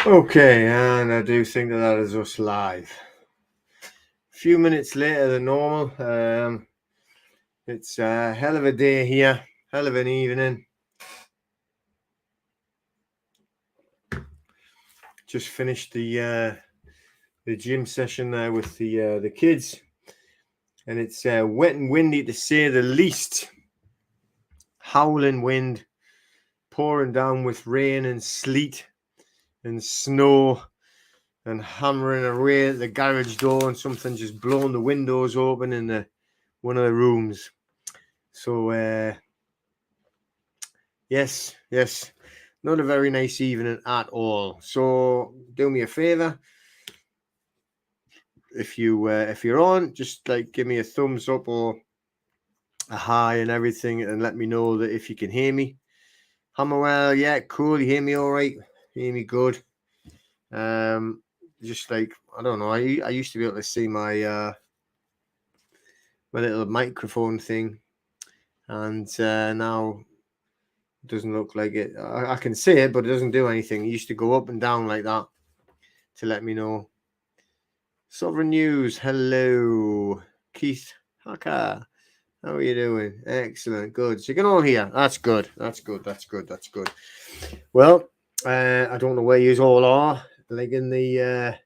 Okay, and I do think that is us live. A few minutes later than normal. It's a hell of a day here, hell of an evening. Just finished the gym session there with the kids, and it's wet and windy to say the least. Howling wind, pouring down with rain and sleet and snow, and hammering away at the garage door, and something just blowing the windows open in one of the rooms. So yes, not a very nice evening at all. So do me a favor, if you're on, just like give me a thumbs up or a hi and everything, and let me know that if you can hear me. Hammerwell, yeah, cool. You hear me all right? Hear me good? Just like, I don't know. I used to be able to see my my little microphone thing, and now it doesn't look like it. I can see it, but it doesn't do anything. It used to go up and down like that to let me know. Sovereign News, hello. Keith Hacker, how are you doing? Excellent, good. So you can all hear. That's good. Well, I don't know where you all are, like in the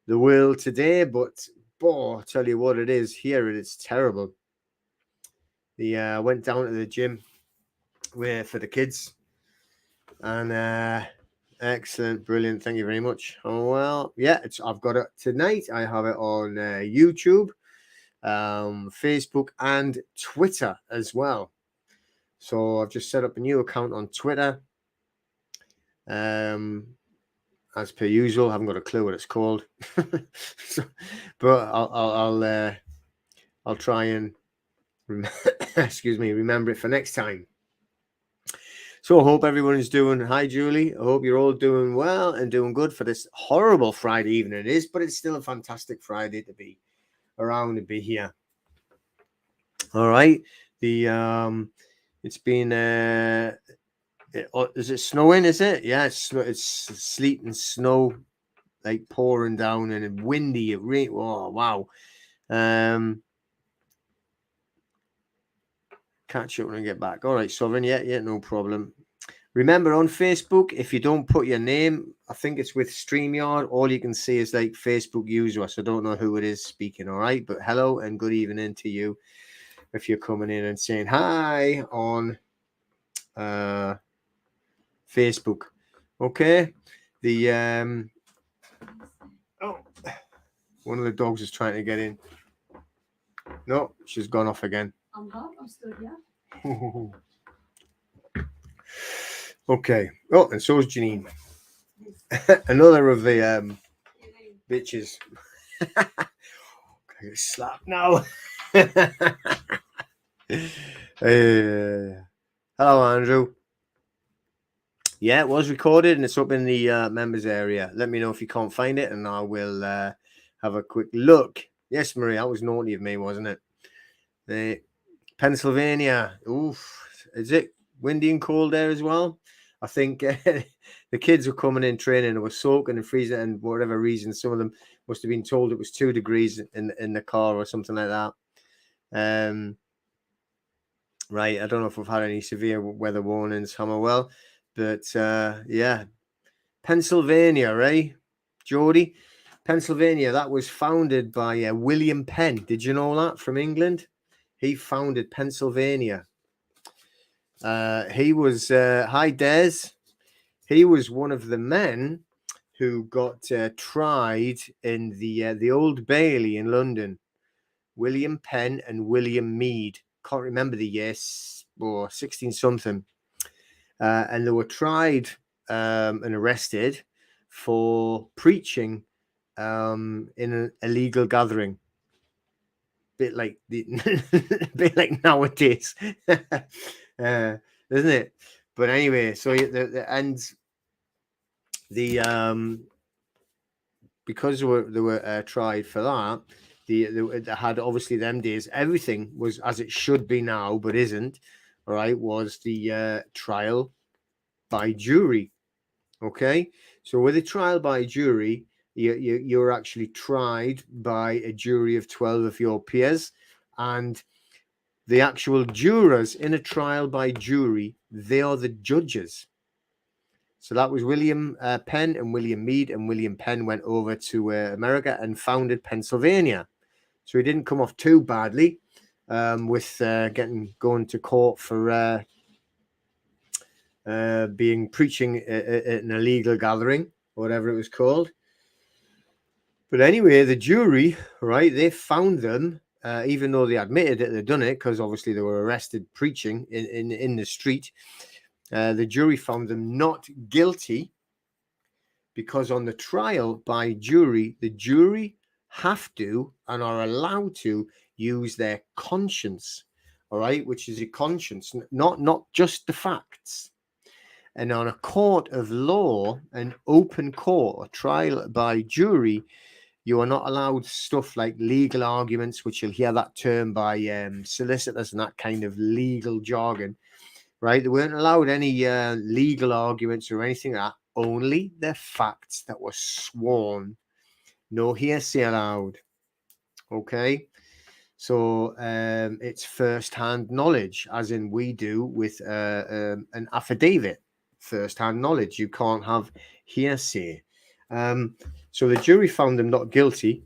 world today, but boy, I'll tell you what it is here. It's terrible. I went down to the gym for the kids, and excellent, brilliant. Thank you very much. Oh well, yeah, I've got it tonight. I have it on YouTube, Facebook, and Twitter as well. So I've just set up a new account on Twitter. As per usual, I haven't got a clue what it's called, but I'll try and remember it for next time. So I hope everyone is doing. Hi, Julie. I hope you're all doing well and doing good for this horrible Friday evening. It is, but it's still a fantastic Friday to be around and be here. All right. It's been. Is it snowing? Is it? Yeah, it's sleet and snow, like pouring down, and windy. It rain. Oh wow. Catch up when I get back. All right, Sovereign. Yeah, no problem. Remember, on Facebook, if you don't put your name, I think it's with StreamYard, all you can see is like Facebook user. So I don't know who it is speaking. All right, but hello and good evening to you if you're coming in and saying hi on Facebook. Okay. One of the dogs is trying to get in. No, she's gone off again. I'm still here. Okay. Oh, and so is Janine. Another of the bitches. I get slapped now. Hello, Andrew. Yeah, it was recorded and it's up in the members area. Let me know if you can't find it and I will have a quick look. Yes, Marie, that was naughty of me, wasn't it? Pennsylvania. Oof. Is it windy and cold there as well? I think the kids were coming in training and were soaking and freezing, and for whatever reason, some of them must have been told it was 2 degrees in the car or something like that. Right. I don't know if we've had any severe weather warnings, Hammerwell, but yeah. Pennsylvania, right? Geordie? Pennsylvania, that was founded by William Penn. Did you know that, from England? He founded Pennsylvania. He was, hi Des. He was one of the men who got tried in the Old Bailey in London. William Penn and William Mead. Can't remember the year, or 16 something. And they were tried and arrested for preaching in an illegal gathering. Bit like nowadays, isn't it? But anyway, so because they were tried for that, they had, obviously, them days everything was as it should be now, but isn't. All right, was the trial by jury. Okay, so with a trial by jury, you're actually tried by a jury of 12 of your peers, and the actual jurors in a trial by jury, they are the judges. So that was William Penn and William Meade, and William Penn went over to America and founded Pennsylvania. So he didn't come off too badly with going to court for being preaching at an illegal gathering, whatever it was called. But anyway, the jury, right, they found them, even though they admitted that they'd done it, because obviously they were arrested preaching in the street. The jury found them not guilty, because on the trial by jury, the jury have to and are allowed to use their conscience, all right, which is a conscience, not just the facts. And on a court of law, an open court, a trial by jury, you are not allowed stuff like legal arguments, which you'll hear that term by solicitors and that kind of legal jargon, right? They weren't allowed any legal arguments or anything like that, only the facts that were sworn. No hearsay allowed. Okay? So it's first-hand knowledge, as in we do with an affidavit. First-hand knowledge. You can't have hearsay. So the jury found them not guilty,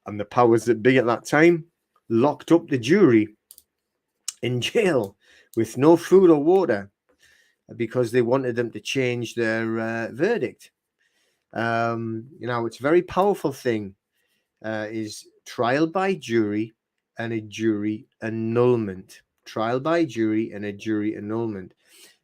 and the powers that be at that time locked up the jury in jail with no food or water because they wanted them to change their verdict. It's a very powerful thing, is trial by jury and a jury annulment. Trial by jury and a jury annulment.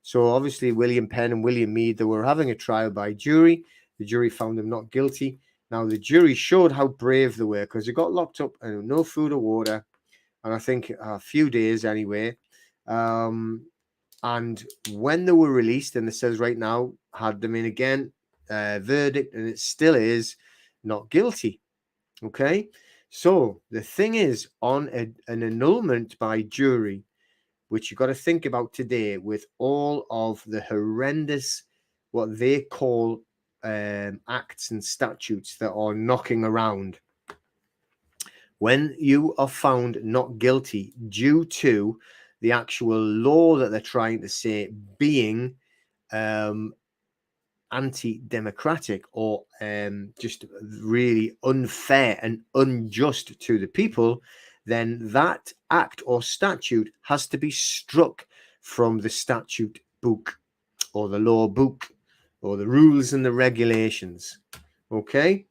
So obviously William Penn and William Meade, they were having a trial by jury. The jury found them not guilty. Now the jury showed how brave they were, because they got locked up and no food or water, and I think a few days anyway. And when they were released, and it says right now, had them in again, verdict, and it still is not guilty. Okay, so the thing is, on an annulment by jury, which you've got to think about today, with all of the horrendous, what they call acts and statutes that are knocking around. When you are found not guilty due to the actual law that they're trying to say being anti-democratic or just really unfair and unjust to the people, then that act or statute has to be struck from the statute book or the law book or the rules and the regulations. Okay,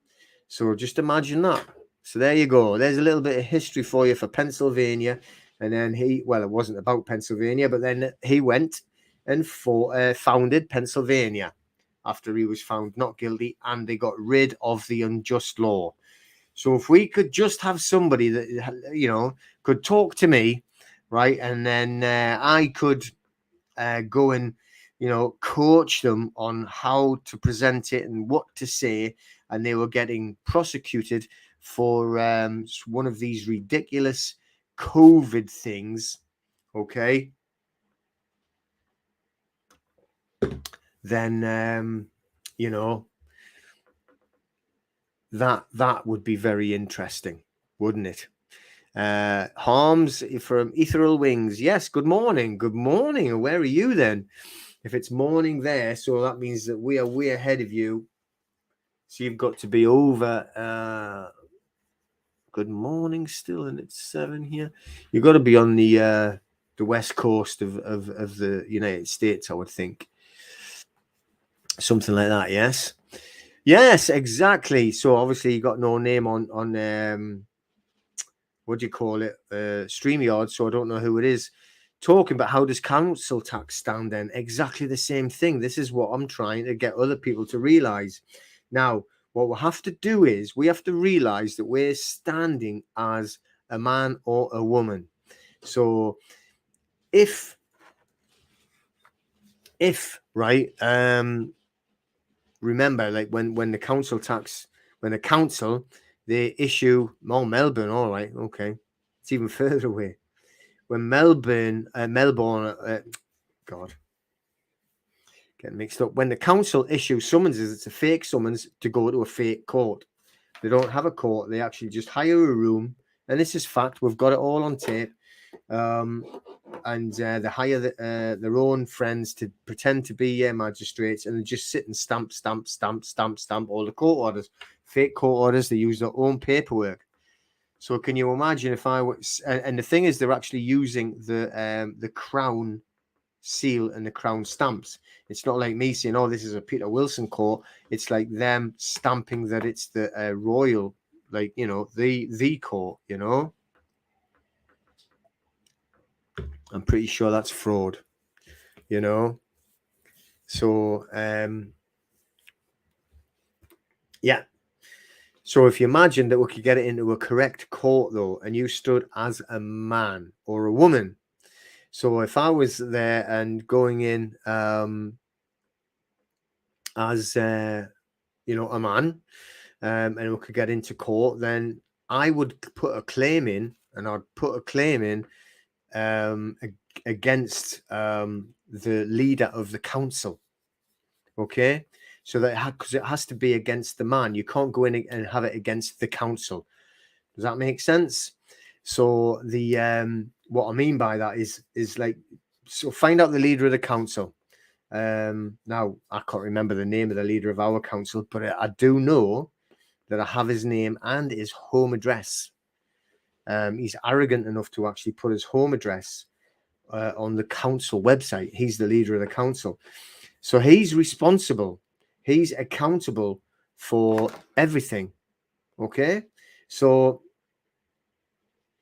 so just imagine that. So there you go. There's a little bit of history for you for Pennsylvania. And then it wasn't about Pennsylvania, but then he went and founded Pennsylvania after he was found not guilty, and they got rid of the unjust law. So if we could just have somebody that, could talk to me, right, and then I could go and, coach them on how to present it and what to say, and they were getting prosecuted for one of these ridiculous COVID things, okay, then that would be very interesting, wouldn't it? Harms from Ethereal Wings. Yes, good morning. Good morning. Where are you then? If it's morning there, so that means that we are way ahead of you. So you've got to be over. Good morning still, and it's 7 here. You've got to be on the west coast of the United States, I would think. Something like that, yes. Yes, exactly. So obviously you got no name on what do you call it? StreamYard, so I don't know who it is. Talking about how does council tax stand then? Exactly the same thing. This is what I'm trying to get other people to realize. Now, what we have to do is we have to realize that we're standing as a man or a woman. So if right, remember, like when the council tax, when the council, they issue Melbourne, all right, okay, it's even further away. When Melbourne, God, getting mixed up. When the council issues summonses, it's a fake summons to go to a fake court. They don't have a court. They actually just hire a room. And this is fact. We've got it all on tape. And they hire their own friends to pretend to be magistrates, and they just sit and stamp all the court orders, fake court orders. They use their own paperwork. So can you imagine if I was? And the thing is, they're actually using the crown seal and the crown stamps. It's not like me saying, "Oh, this is a Peter Wilson court." It's like them stamping that it's the royal, like, you know, the court. You know. I'm pretty sure that's fraud, you know. So, yeah. So if you imagine that we could get it into a correct court, though, and you stood as a man or a woman. So if I was there and going in as, you know, a man, and we could get into court, then I would put a claim in, and I'd put a claim in against the leader of the council. Okay, so that because it has to be against the man. You can't go in and have it against the council. Does that make sense? So the what I mean by that is like, so find out the leader of the council. Now I can't remember the name of the leader of our council, but I do know that I have his name and his home address. He's arrogant enough to actually put his home address on the council website. He's the leader of the council. So he's responsible. He's accountable for everything. Okay. So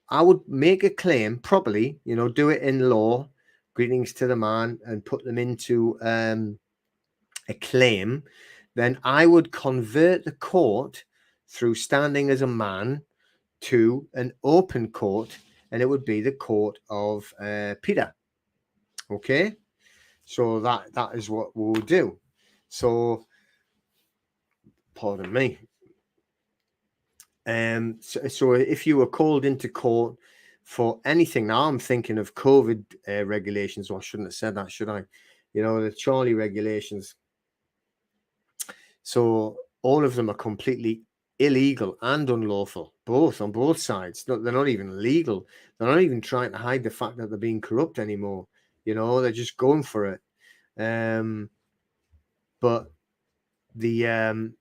I would make a claim properly, you know, do it in law, greetings to the man, and put them into a claim. Then I would convert the court through standing as a man to an open court, and it would be the court of Peter. Okay. So that is what we'll do. So, pardon me. So if you were called into court for anything, now I'm thinking of COVID regulations. Well, I shouldn't have said that, should I? You know, the Charlie regulations. So all of them are completely illegal and unlawful, both on both sides. They're not even legal. They're not even trying to hide the fact that they're being corrupt anymore. You know, they're just going for it. But the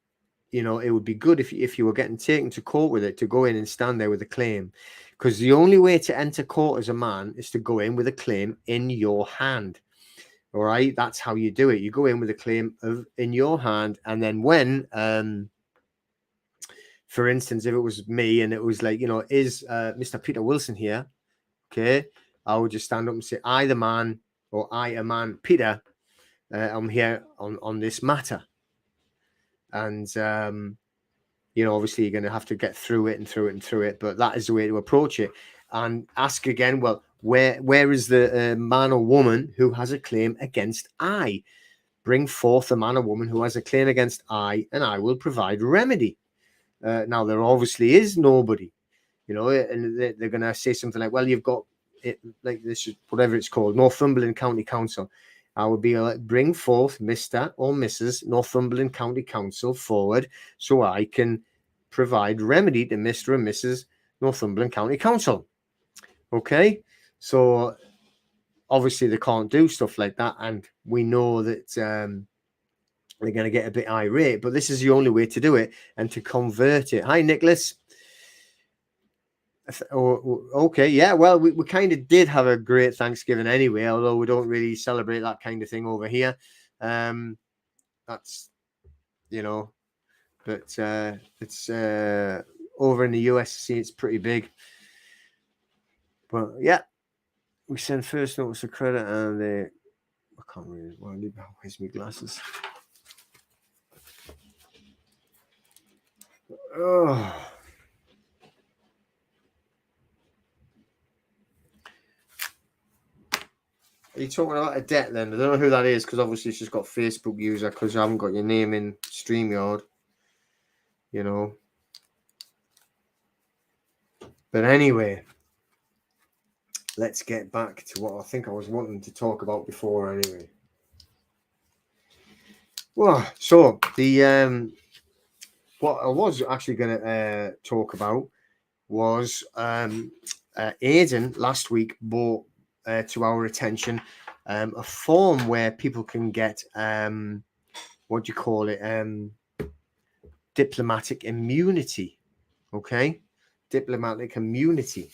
you know, it would be good if you were getting taken to court with it, to go in and stand there with a claim, because the only way to enter court as a man is to go in with a claim in your hand. All right, that's how you do it. You go in with a claim in your hand, and then when, for instance, if it was me and it was like, you know, is Mr. Peter Wilson here? Okay, I would just stand up and say, I, the man, or I, a man, Peter, I'm here on this matter. And you know, obviously you're going to have to get through it, but that is the way to approach it. And ask again, well, where is the man or woman who has a claim against I? Bring forth a man or woman who has a claim against I, and I will provide remedy. Now, there obviously is nobody, you know, and they're going to say something like, well, you've got it, like this, whatever it's called, Northumberland County Council. I would be like, bring forth Mr. or Mrs. Northumberland County Council forward so I can provide remedy to Mr. and Mrs. Northumberland County Council. Okay, so obviously they can't do stuff like that, and we know that they're going to get a bit irate, but this is the only way to do it and to convert it. Hi, Nicholas. Oh, okay, yeah, well, we kind of did have a great Thanksgiving anyway, although we don't really celebrate that kind of thing over here. That's, you know, but it's over in the US, see, it's pretty big. But yeah, we send first notice of credit, and I can't really, well, where's my glasses? Oh. Are you talking about a debt then? I don't know who that is, because obviously it's just got Facebook user, because I haven't got your name in StreamYard, you know. But anyway, let's get back to what I think I was wanting to talk about before anyway. Well, so the what I was actually going to talk about was Aidan last week brought to our attention a form where people can get what do you call it, diplomatic immunity. Okay, diplomatic immunity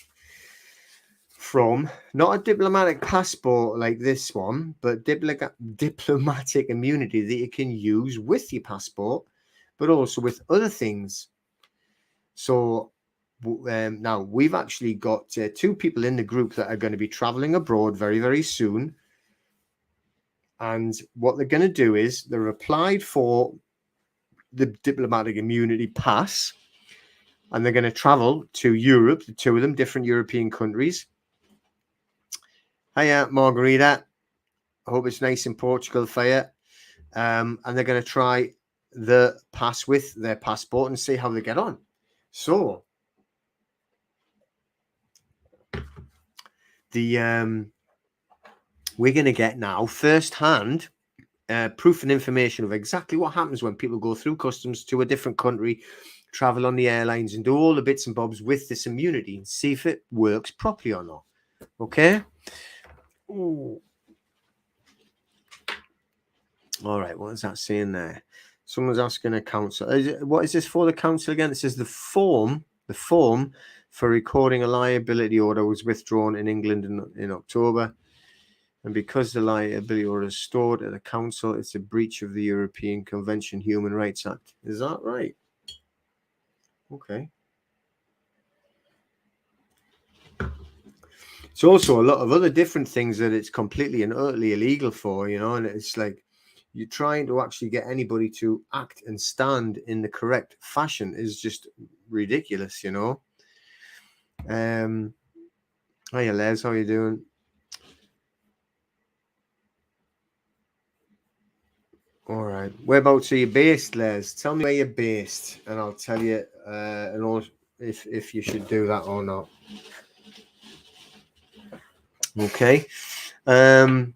from not a diplomatic passport like this one, but diplomatic immunity that you can use with your passport, but also with other things. So now we've actually got 2 people in the group that are going to be traveling abroad very, very soon. And what they're going to do is they're applied for the diplomatic immunity pass, and they're going to travel to Europe, the 2 of them, different European countries. Hiya, Margarita. I hope it's nice in Portugal for you. And they're going to try the pass with their passport and see how they get on. So the we're going to get now firsthand proof and information of exactly what happens when people go through customs to a different country, travel on the airlines, and do all the bits and bobs with this immunity and see if it works properly or not. Okay. Ooh. All right. What is that saying there? Someone's asking a council. What is this for? The council again? It says the form for recording a liability order was withdrawn in England in October. And because the liability order is stored at the council, it's a breach of the European Convention Human Rights Act. Is that right? Okay. It's also a lot of other different things that it's completely and utterly illegal for, you know, and it's like you're trying to actually get anybody to act and stand in the correct fashion is just ridiculous, you know. Hiya, Les, how you doing? All right. Whereabouts are you based, Les? Tell me where you're based, and I'll tell you if you should do that or not. Okay. Oh,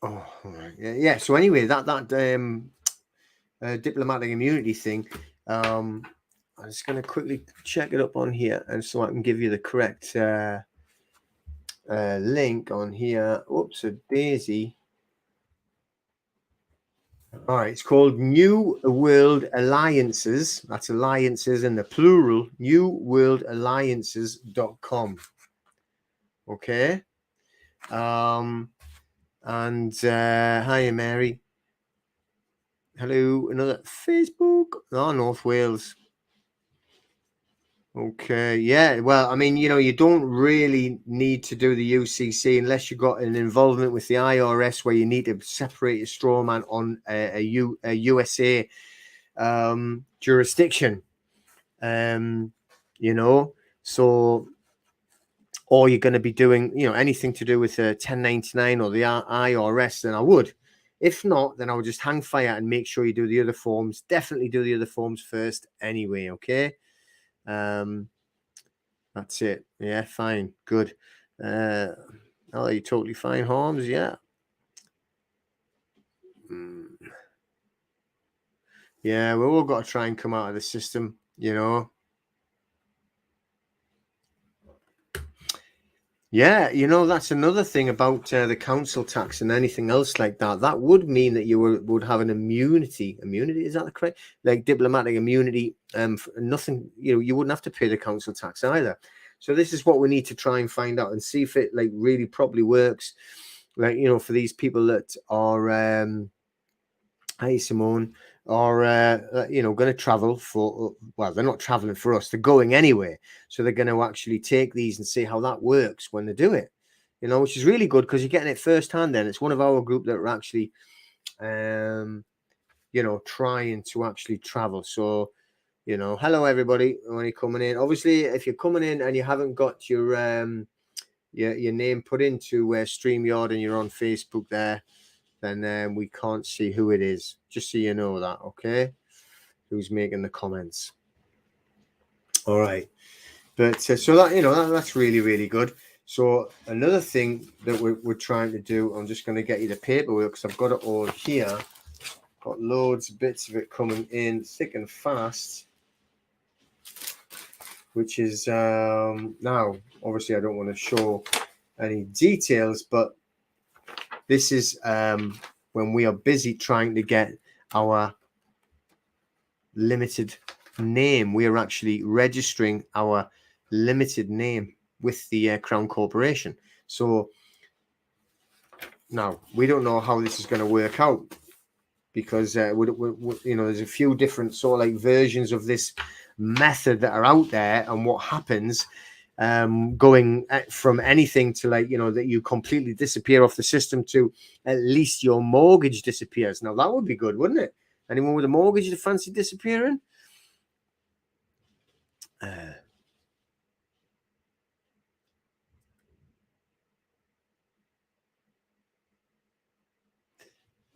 all right. Yeah. So anyway, that diplomatic immunity thing. I'm just going to quickly check it up on here, and so I can give you the correct link on here. Oops, a daisy. All right, it's called New World Alliances. That's alliances in the plural. newworldalliances.com. Okay. And hiya, Mary. Hello, another Facebook. Oh, North Wales. Okay, yeah. Well, I mean, you know, you don't really need to do the UCC unless you've got an involvement with the IRS where you need to separate your straw man on a USA jurisdiction. You know, so, or you're going to be doing, you know, anything to do with 1099 or the IRS, then I would. If not, then I would just hang fire and make sure you do the other forms. Definitely do the other forms first anyway, okay? That's it. Yeah, fine. Good. Oh, you're totally fine, Holmes. Yeah. Yeah, we've all got to try and come out of the system, you know. Yeah, you know, that's another thing about the council tax and anything else like that. That would mean that you would have an immunity. Immunity, is that the correct? Like diplomatic immunity. Nothing, you know, you wouldn't have to pay the council tax either. So this is what we need to try and find out and see if it like really probably works. Like, you know, for these people that are, hi Simone, are you know, going to travel for, well, they're not traveling for us, they're going anyway, so they're going to actually take these and see how that works when they do it, you know, which is really good because you're getting it firsthand. Then it's one of our group that are actually you know, trying to actually travel. So, you know, hello everybody when you're coming in. Obviously, if you're coming in and you haven't got your name put into StreamYard and you're on Facebook there, then we can't see who it is. Just so you know that, okay? Who's making the comments. All right. But so that, you know, that's really, really good. So another thing that we're trying to do, I'm just going to get you the paperwork because I've got it all here. Got loads of bits of it coming in thick and fast, which is now obviously I don't want to show any details, but this is when we are busy trying to get our limited name. We are actually registering our limited name with the Crown Corporation. So now we don't know how this is going to work out, because you know, there's a few different sort of like versions of this method that are out there, and what happens going from anything to, like, you know, that you completely disappear off the system to at least your mortgage disappears. Now that would be good, wouldn't it? Anyone with a mortgage that fancy disappearing?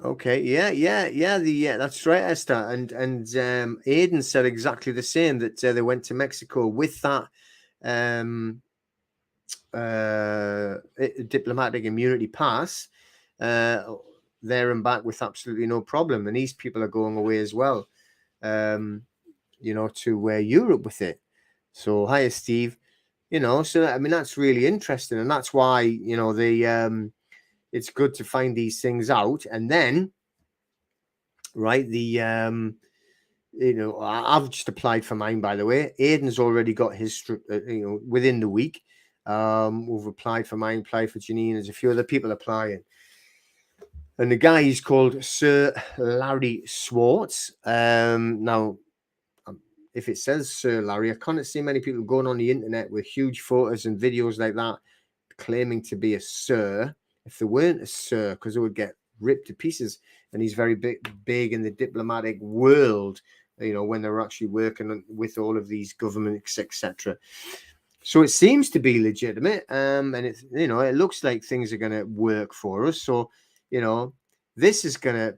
Okay, yeah, that's right, Esther. And Aiden said exactly the same, that they went to Mexico with that diplomatic immunity pass, there and back with absolutely no problem. And these people are going away as well, you know, to Europe with it. So hiya, Steve. You know, so I mean, that's really interesting, and that's why, you know, it's good to find these things out. And then, right, you know, I've just applied for mine, by the way. Aiden's already got his, you know, within the week. We've applied for mine, applied for Janine. There's a few other people applying. And the guy is called Sir Larry Swartz. Now, if it says Sir Larry, I can't see many people going on the internet with huge photos and videos like that claiming to be a sir. If they weren't a sir, because they would get ripped to pieces. And he's very big in the diplomatic world, you know, when they're actually working with all of these governments, etc. So it seems to be legitimate, and it's, you know, it looks like things are going to work for us. So, you know, this is going to,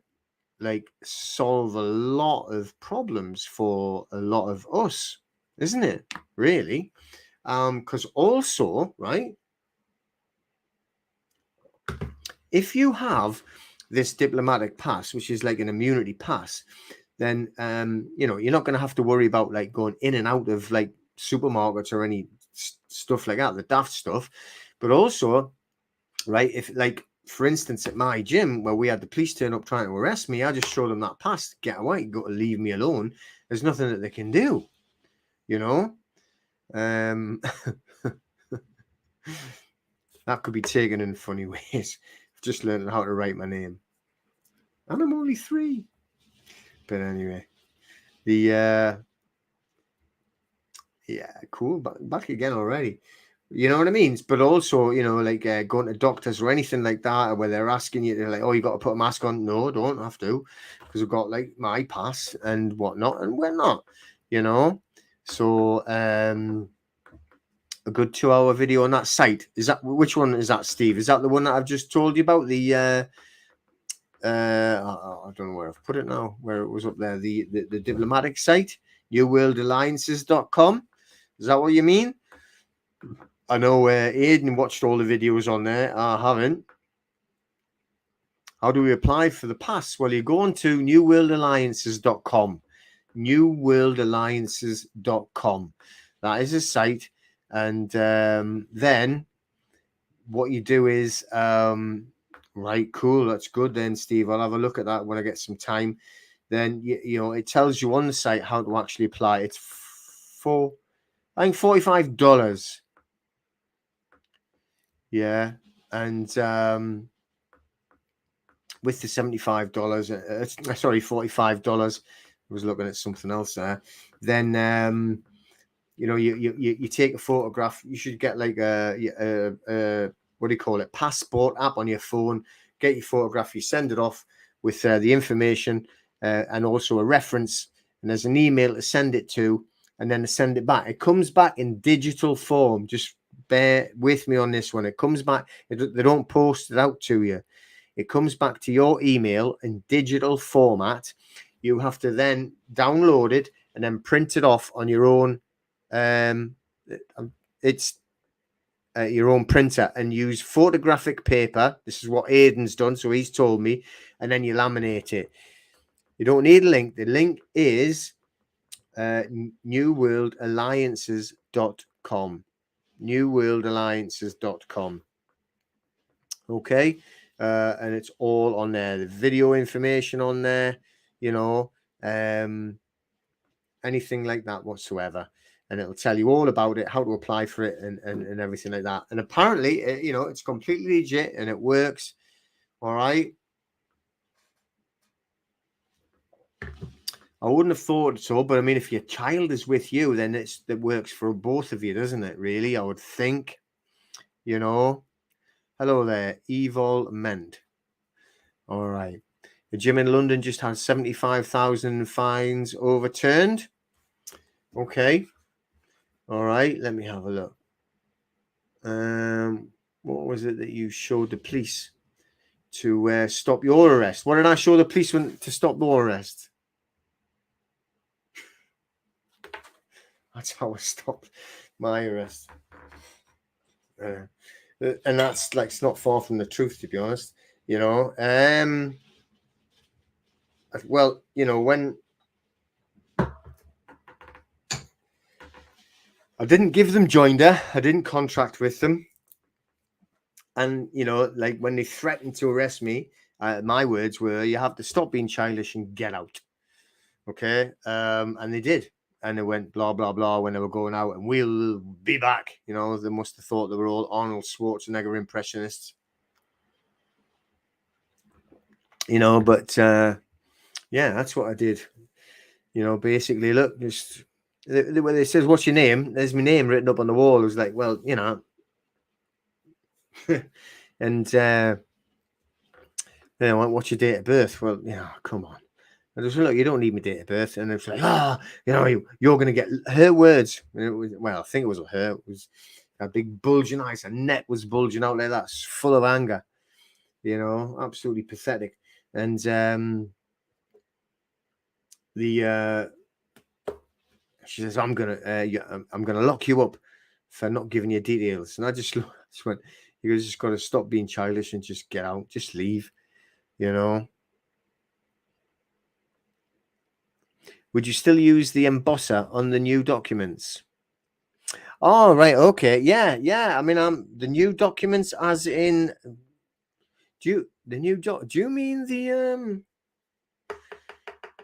like, solve a lot of problems for a lot of us, isn't it? Really? Because also, right, if you have this diplomatic pass, which is like an immunity pass, then you know, you're not going to have to worry about like going in and out of like supermarkets or any stuff like that, the daft stuff. But also, right, if, like, for instance, at my gym where we had the police turn up trying to arrest me, I just showed them that pass, get away, got to leave me alone. There's nothing that they can do, you know. That could be taken in funny ways. I've just learned how to write my name, and I'm only 3. But anyway, yeah, cool. Back again already. You know what I mean? But also, you know, like going to doctors or anything like that, where they're asking you, they're like, "Oh, you got to put a mask on." No, don't have to, because I've got like my pass and whatnot, and we're not, you know. So a good 2-hour video on that site. Is that, which one is that, Steve? Is that the one that I've just told you about? The I don't know where I've put it now, where it was up there, the diplomatic site, newworldalliances.com. Is that what you mean? I know Aiden watched all the videos on there. I haven't. How do we apply for the pass? Well, you go on to newworldalliances.com. newworldalliances.com. That is a site. And then what you do is, right, cool, that's good then, Steve. I'll have a look at that when I get some time. Then, you know, it tells you on the site how to actually apply. It's for, I think, $45. Yeah. And with the $75, sorry, $45, I was looking at something else there. Then, you know, you take a photograph. You should get like a what do you call it, passport app on your phone. Get your photograph, you send it off with the information and also a reference, and there's an email to send it to, and then to send it back. It comes back in digital form. Just bear with me on this one. It comes back, they don't post it out to you. It comes back to your email in digital format. You have to then download it and then print it off on your own. It's your own printer and use photographic paper. This is what Aiden's done, so he's told me, and then you laminate it. You don't need a link. The link is newworldalliances.com. newworldalliances.com. Okay, and it's all on there. The video information on there, you know, anything like that whatsoever, and it'll tell you all about it, how to apply for it, and everything like that. And apparently, you know, it's completely legit and it works. All right. I wouldn't have thought so, but I mean, if your child is with you, then it works for both of you, doesn't it? Really, I would think. You know. Hello there, Evil Ment. All right. The gym in London just had 75,000 fines overturned. Okay. All right. Let me have a look. What was it that you showed the police to stop your arrest? What did I show the policeman to stop your arrest? That's how I stopped my arrest. And that's like, it's not far from the truth, to be honest. You know, well, you know, when I didn't give them joinder, I didn't contract with them. And, you know, like when they threatened to arrest me, my words were, you have to stop being childish and get out. Okay. And they did. And they went blah, blah, blah when they were going out, and we'll be back. You know, they must have thought they were all Arnold Schwarzenegger impressionists. You know, but yeah, that's what I did. You know, basically, look, just when it says, what's your name? There's my name written up on the wall. It was like, well, you know, and you know, what's your date of birth? Well, you know, come on. I just look, you don't need my date of birth. And it's like, you know, you're going to get her words. Well, I think it was her. It was a big bulging eyes. Her neck was bulging out like that, full of anger. You know, absolutely pathetic. And she says, I'm gonna lock you up for not giving you details. And I just went, you just got to stop being childish and just get out, just leave. You know. Would you still use the embosser on the new documents? Oh, right. Okay. Yeah. I mean, the new documents, as in, do you mean the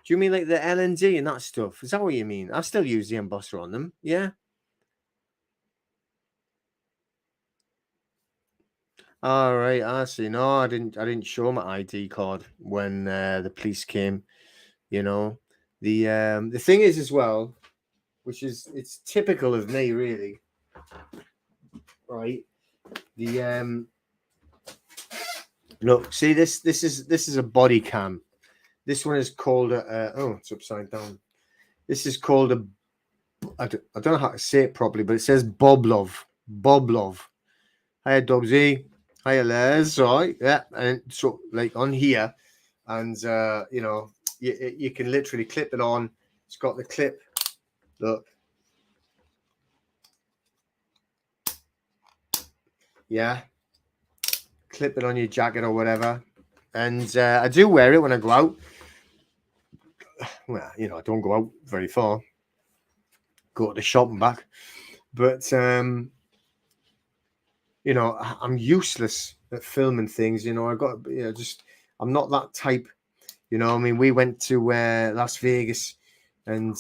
do you mean like the L&D and that stuff? Is that what you mean? I still use the embosser on them. Yeah. All right. I see. No, I didn't show my ID card when the police came. You know, the thing is as well, which is, it's typical of me, really. Right. The look, see, this is a body cam. This one is called oh, it's upside down. This is called a, I don't know how to say it properly, but it says Boblov. Hiya, Dogsy. Hiya, Les. Right, yeah. And so, like, on here, and you know, you can literally clip it on. It's got the clip. Look. Yeah. Clip it on your jacket or whatever. And I do wear it when I go out. Well, you know, I don't go out very far. Go to the shop and back. But you know, I'm useless at filming things. You know, I'm not that type. You know, I mean, we went to Las Vegas, and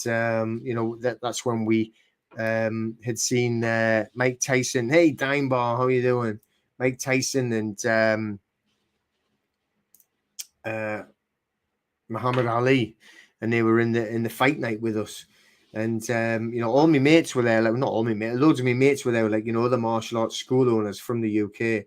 you know, that's when we had seen Mike Tyson. Hey, Dime Bar, how are you doing? Mike Tyson and Muhammad Ali, and they were in the fight night with us. And you know, all my mates were there. Like, not all my mates, loads of my mates were there. Like, you know, the martial arts school owners from the UK.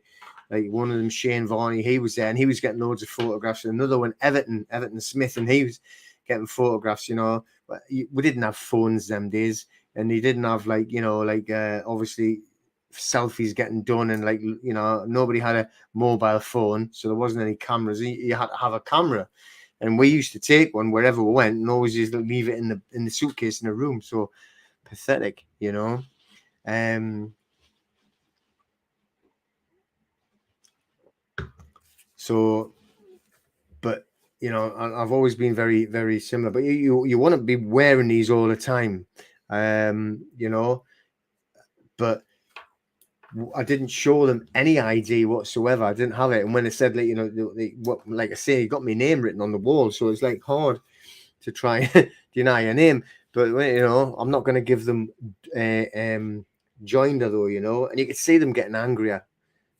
Like, one of them, Shane Varney, he was there, and he was getting loads of photographs. And another one, Everton Smith, and he was getting photographs. You know, but we didn't have phones them days, and they didn't have, like, you know, like obviously selfies getting done, and, like, you know, nobody had a mobile phone, so there wasn't any cameras. You had to have a camera. And we used to take one wherever we went, and always used to leave it in the suitcase in the room. So pathetic, you know. So, but you know, I've always been very, very similar. But you want to be wearing these all the time, you know. But I didn't show them any ID whatsoever. I didn't have it. And when they said, like, you know, what, like I say, you got my name written on the wall, so it's like hard to try deny your name. But you know, I'm not going to give them joinder though, you know. And you could see them getting angrier,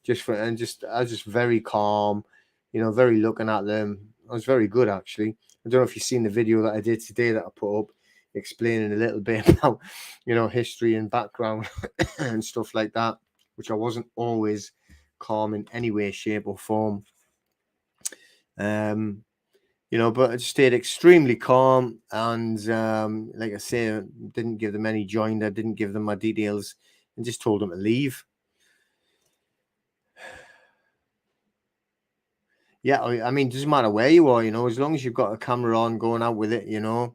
I was just very calm, you know, very looking at them. I was very good actually. I don't know if you've seen the video that I did today that I put up, explaining a little bit about, you know, history and background and stuff like that, which I wasn't always calm in any way, shape, or form. You know, but I stayed extremely calm, and like I say, didn't give them any joinder, didn't give them my details, and just told them to leave. Yeah, I mean, it doesn't matter where you are, you know, as long as you've got a camera on, going out with it, you know.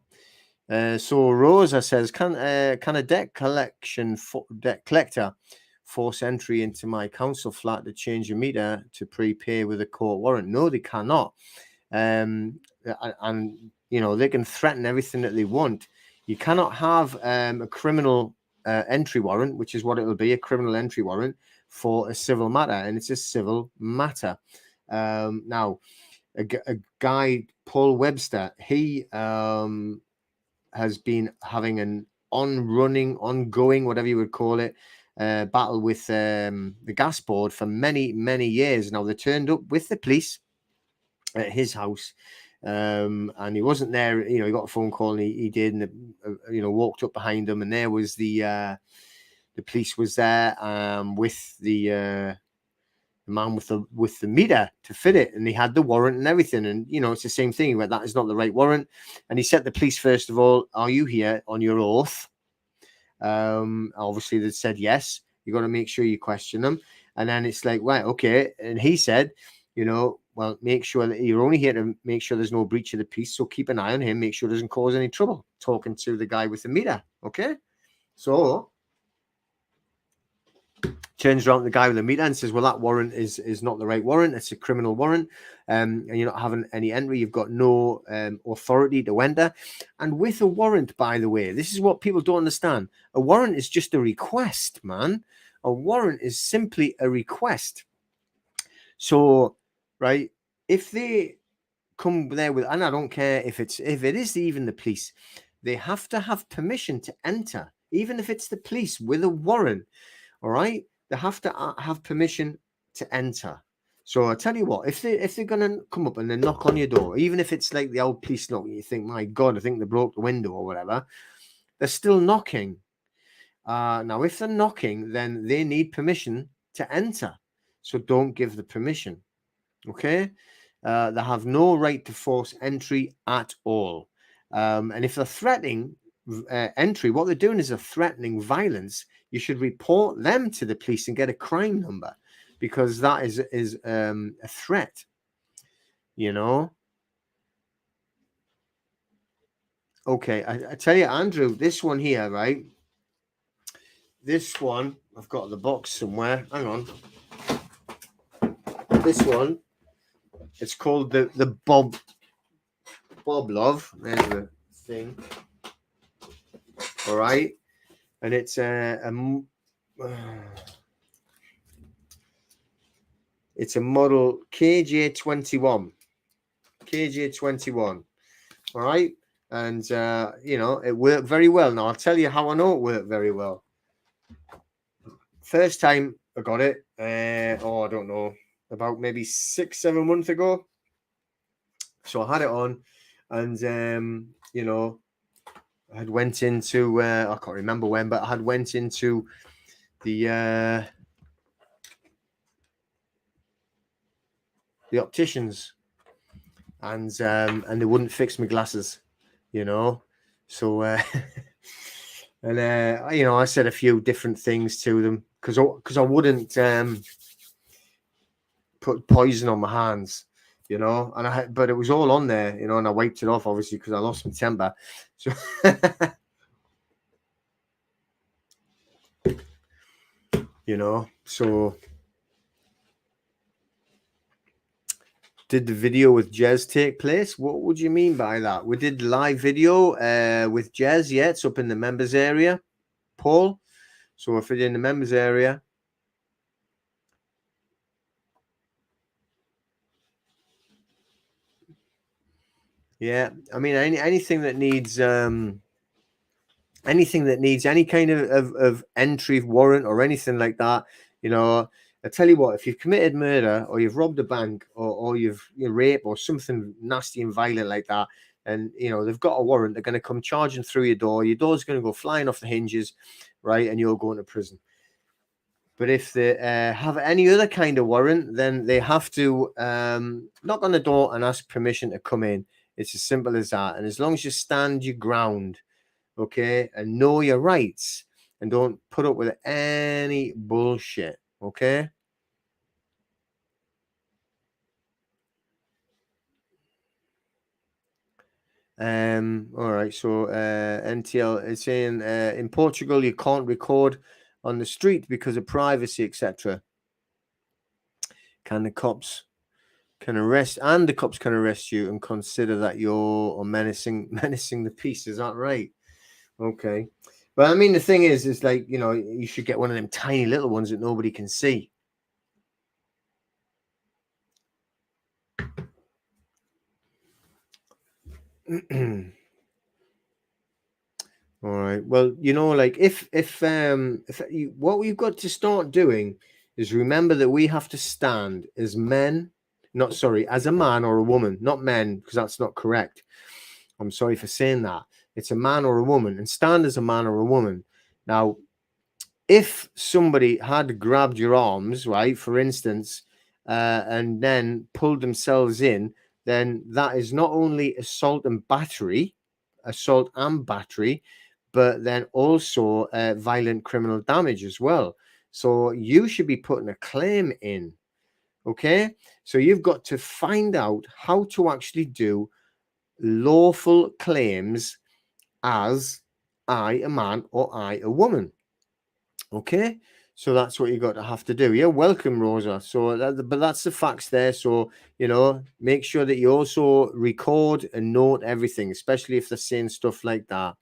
So Rosa says, can a debt collector force entry into my council flat to change a meter to prepay with a court warrant? No, they cannot. And you know, they can threaten everything that they want. You cannot have a criminal entry warrant, which is what it will be, a criminal entry warrant for a civil matter, and it's a civil matter. Now, a guy, Paul Webster, he has been having an ongoing, whatever you would call it, battle with the gas board for many, many years. Now, they turned up with the police at his house, and he wasn't there. You know, he got a phone call, and he did, and you know, walked up behind him, and there was the police was there with the man with the meter to fit it, and he had the warrant and everything. And you know, it's the same thing. He went, that is not the right warrant. And he said to the police, first of all, are you here on your oath? Obviously they said yes. You got to make sure you question them. And then it's like, right, okay. And he said, you know, well, make sure that you're only here to make sure there's no breach of the peace, so keep an eye on him, make sure he doesn't cause any trouble, talking to the guy with the meter. Okay, so turns around to the guy with the meter and says, well, that warrant is not the right warrant. It's a criminal warrant. And you're not having any entry. You've got no authority to enter. And with a warrant, by the way, this is what people don't understand. A warrant is just a request, man. A warrant is simply a request. So, right, if they come there with, and I don't care if it is even the police, they have to have permission to enter, even if it's the police with a warrant. All right, they have to have permission to enter. So I tell you what, if they're gonna come up and they knock on your door, even if it's like the old police knock, you think, my God, I think they broke the window or whatever, they're still knocking. Now, if they're knocking, then they need permission to enter. So don't give the permission. Okay, they have no right to force entry at all. And if they're threatening entry, what they're doing is they're threatening violence. You should report them to the police and get a crime number, because that is a threat, you know. Okay, I tell you, Andrew, this one here, right? This one, I've got the box somewhere. Hang on. This one, it's called the Bob Love. There's the thing. All right, and it's it's a model KJ21. KJ21. All right, and you know, it worked very well. Now I'll tell you how I know it worked very well. First time I got it, I don't know, about maybe 6-7 months ago. So I had it on, and you know, I had went into I can't remember when, but I had went into the opticians, and they wouldn't fix my glasses, you know. So and you know, I said a few different things to them, because I wouldn't put poison on my hands, you know. And but it was all on there, you know, and I wiped it off, obviously, because I lost my temper. So you know, so did the video with Jez take place? What would you mean by that? We did live video with Jez. Yeah, it's up in the members area, Paul. So if it's in the members area, yeah. I mean, anything that needs any kind of entry warrant or anything like that, you know, I tell you what, if you've committed murder or you've robbed a bank or you've raped or something nasty and violent like that, and you know they've got a warrant, they're going to come charging through your door's going to go flying off the hinges, right, and you're going to prison. But if they have any other kind of warrant, then they have to knock on the door and ask permission to come in. It's as simple as that. And as long as you stand your ground, okay, and know your rights and don't put up with any bullshit, okay? All right, so NTL is saying in Portugal you can't record on the street because of privacy, etc. Can the cops arrest you and consider that you're menacing the peace? Is that right? Okay. But I mean, the thing is like, you know, you should get one of them tiny little ones that nobody can see. All right. Well, you know, like if what we've got to start doing is remember that we have to stand as men, as a man or a woman, not men, because that's not correct. I'm sorry for saying that. It's a man or a woman, and stand as a man or a woman. Now, if somebody had grabbed your arms, right, for instance, and then pulled themselves in, then that is not only assault and battery, but then also violent criminal damage as well. So you should be putting a claim in. Okay, so you've got to find out how to actually do lawful claims as I, a man, or I, a woman. Okay, so that's what you got to have to do. Yeah, welcome, Rosa. So, but that's the facts there. So, you know, make sure that you also record and note everything, especially if they're saying stuff like that.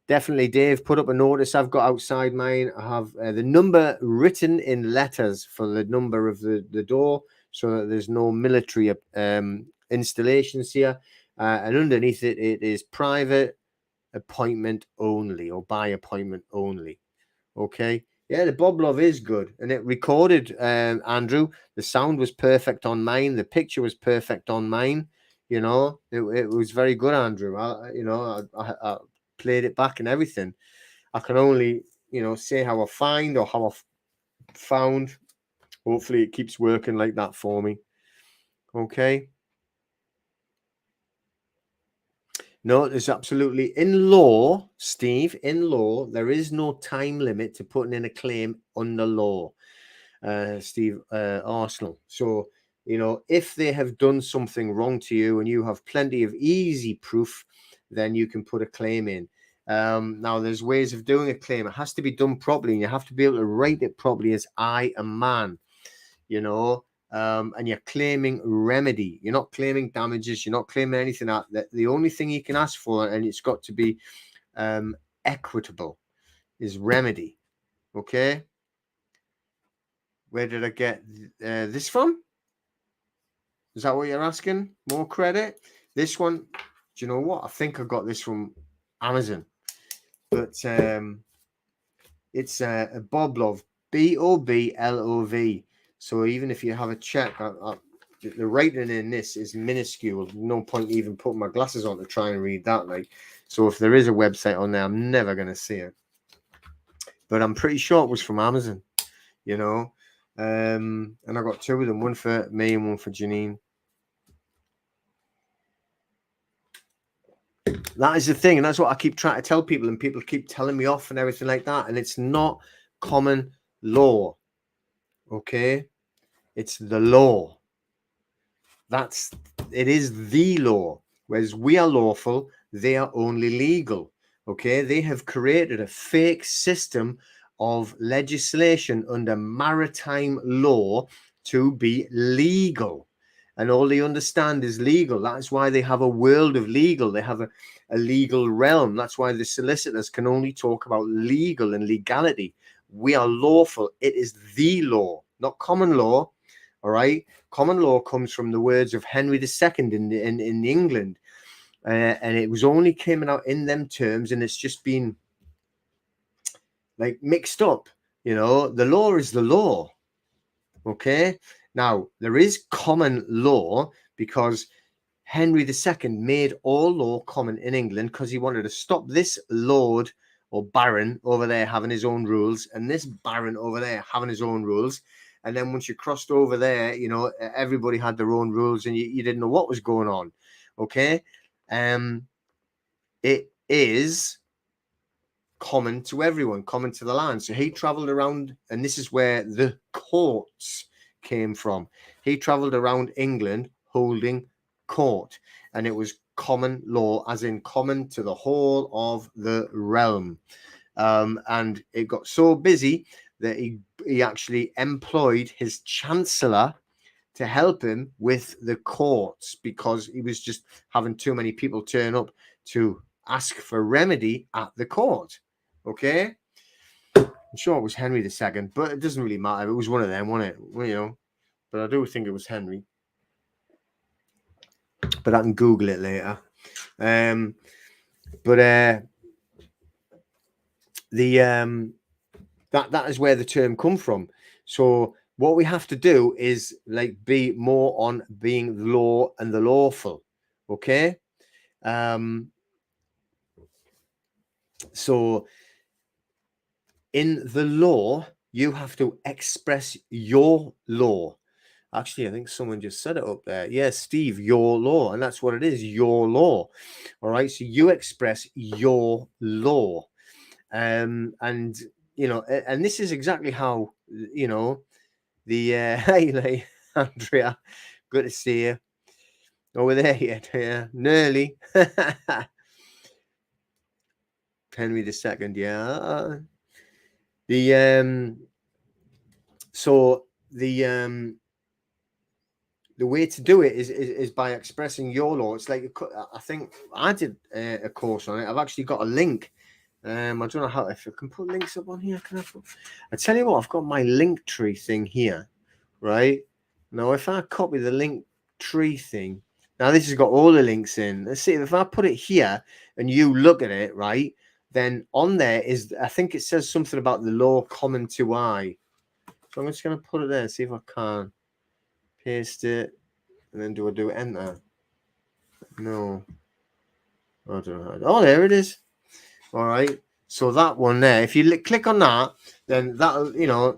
Definitely, Dave, put up a notice. I've got outside mine. I have the number written in letters for the number of the door, so that there's no military installations here. And underneath it, it is private appointment only, or by appointment only. Okay. Yeah, the Bob Love is good. And it recorded, Andrew. The sound was perfect on mine. The picture was perfect on mine. You know, it was very good, Andrew. I played it back and everything. I can only, you know, say how I find or how I found. Hopefully it keeps working like that for me. Okay. No, there's absolutely, in law, Steve, in law, there is no time limit to putting in a claim under law, Steve Arsenal. So, you know, if they have done something wrong to you and you have plenty of easy proof, then you can put a claim in. Now, there's ways of doing a claim. It has to be done properly, and you have to be able to write it properly as I, a man, you know. And you're claiming remedy. You're not claiming damages. You're not claiming anything. That the only thing you can ask for, and it's got to be equitable, is remedy. Okay. Where did I get this from? Is that what you're asking? More credit? This one, do you know what? I think I got this from Amazon. But it's a Boblov, Boblov. So even if you have a check, the writing in this is minuscule. No point even putting my glasses on to try and read that. Like, so if there is a website on there, I'm never going to see it. But I'm pretty sure it was from Amazon, you know. And I got two of them, one for me and one for Janine. That is the thing, and that's what I keep trying to tell people, and people keep telling me off and everything like that. And it's not common law. Okay, it's the law. It is the law. Whereas we are lawful, they are only legal. Okay, they have created a fake system of legislation under maritime law to be legal. and all they understand is legal. That's why they have a world of legal. They have a legal realm. That's why the solicitors can only talk about legal and legality. We are lawful. It is the law, not common law. All right. Common law comes from the words of Henry II in England. And it was only coming out in them terms, and it's just been like mixed up. You know, the law is the law. Okay. Now, there is common law because Henry II made all law common in England because he wanted to stop this lord or baron over there having his own rules and this baron over there having his own rules. And then once you crossed over there, you know, everybody had their own rules and you didn't know what was going on. Okay. It is common to everyone, common to the land. So he traveled around, and this is where the courts came from. He traveled around England holding court, and it was common law, as in common to the whole of the realm. And it got so busy that he actually employed his chancellor to help him with the courts because he was just having too many people turn up to ask for remedy at the court. Okay, I'm sure it was Henry II, but it doesn't really matter. It was one of them, wasn't it? Well, you know, but I do think it was Henry. But I can Google it later. That is where the term come from. So what we have to do is like be more on being the law and the lawful. Okay. So in the law, you have to express your law. Actually, I think someone just said it up there. Yeah, Steve, your law. And that's what it is, your law. All right. So you express your law. And, you know, and this is exactly how, you know, the, hey, Andrea, good to see you. Over there yet? Yeah, nearly. Henry II, yeah. So the way to do it is by expressing your law. It's like I think I did a course on it. I've actually got a link. I don't know how if I can put links up on here. I tell you what, I've got my link tree thing here, right? Now, if I copy the link tree thing, now this has got all the links in. Let's see if I put it here and you look at it, right? Then on there is, I think it says something about the law common to I. So I'm just going to put it there and see if I can paste it. And then do I do enter? No. I don't know. Oh, there it is. All right. So that one there, if you click on that, then that'll, you know,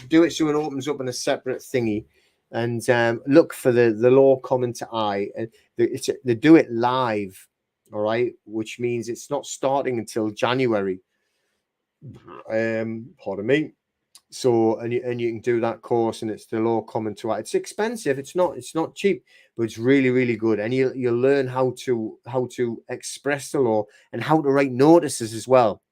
do it so it opens up in a separate thingy. And look for the law common to I. They do it live. All right. Which means it's not starting until January. Pardon me. So and you can do that course, and it's the law common to it. It's expensive. It's not cheap, but it's really, really good. And you'll learn how to express the law and how to write notices as well.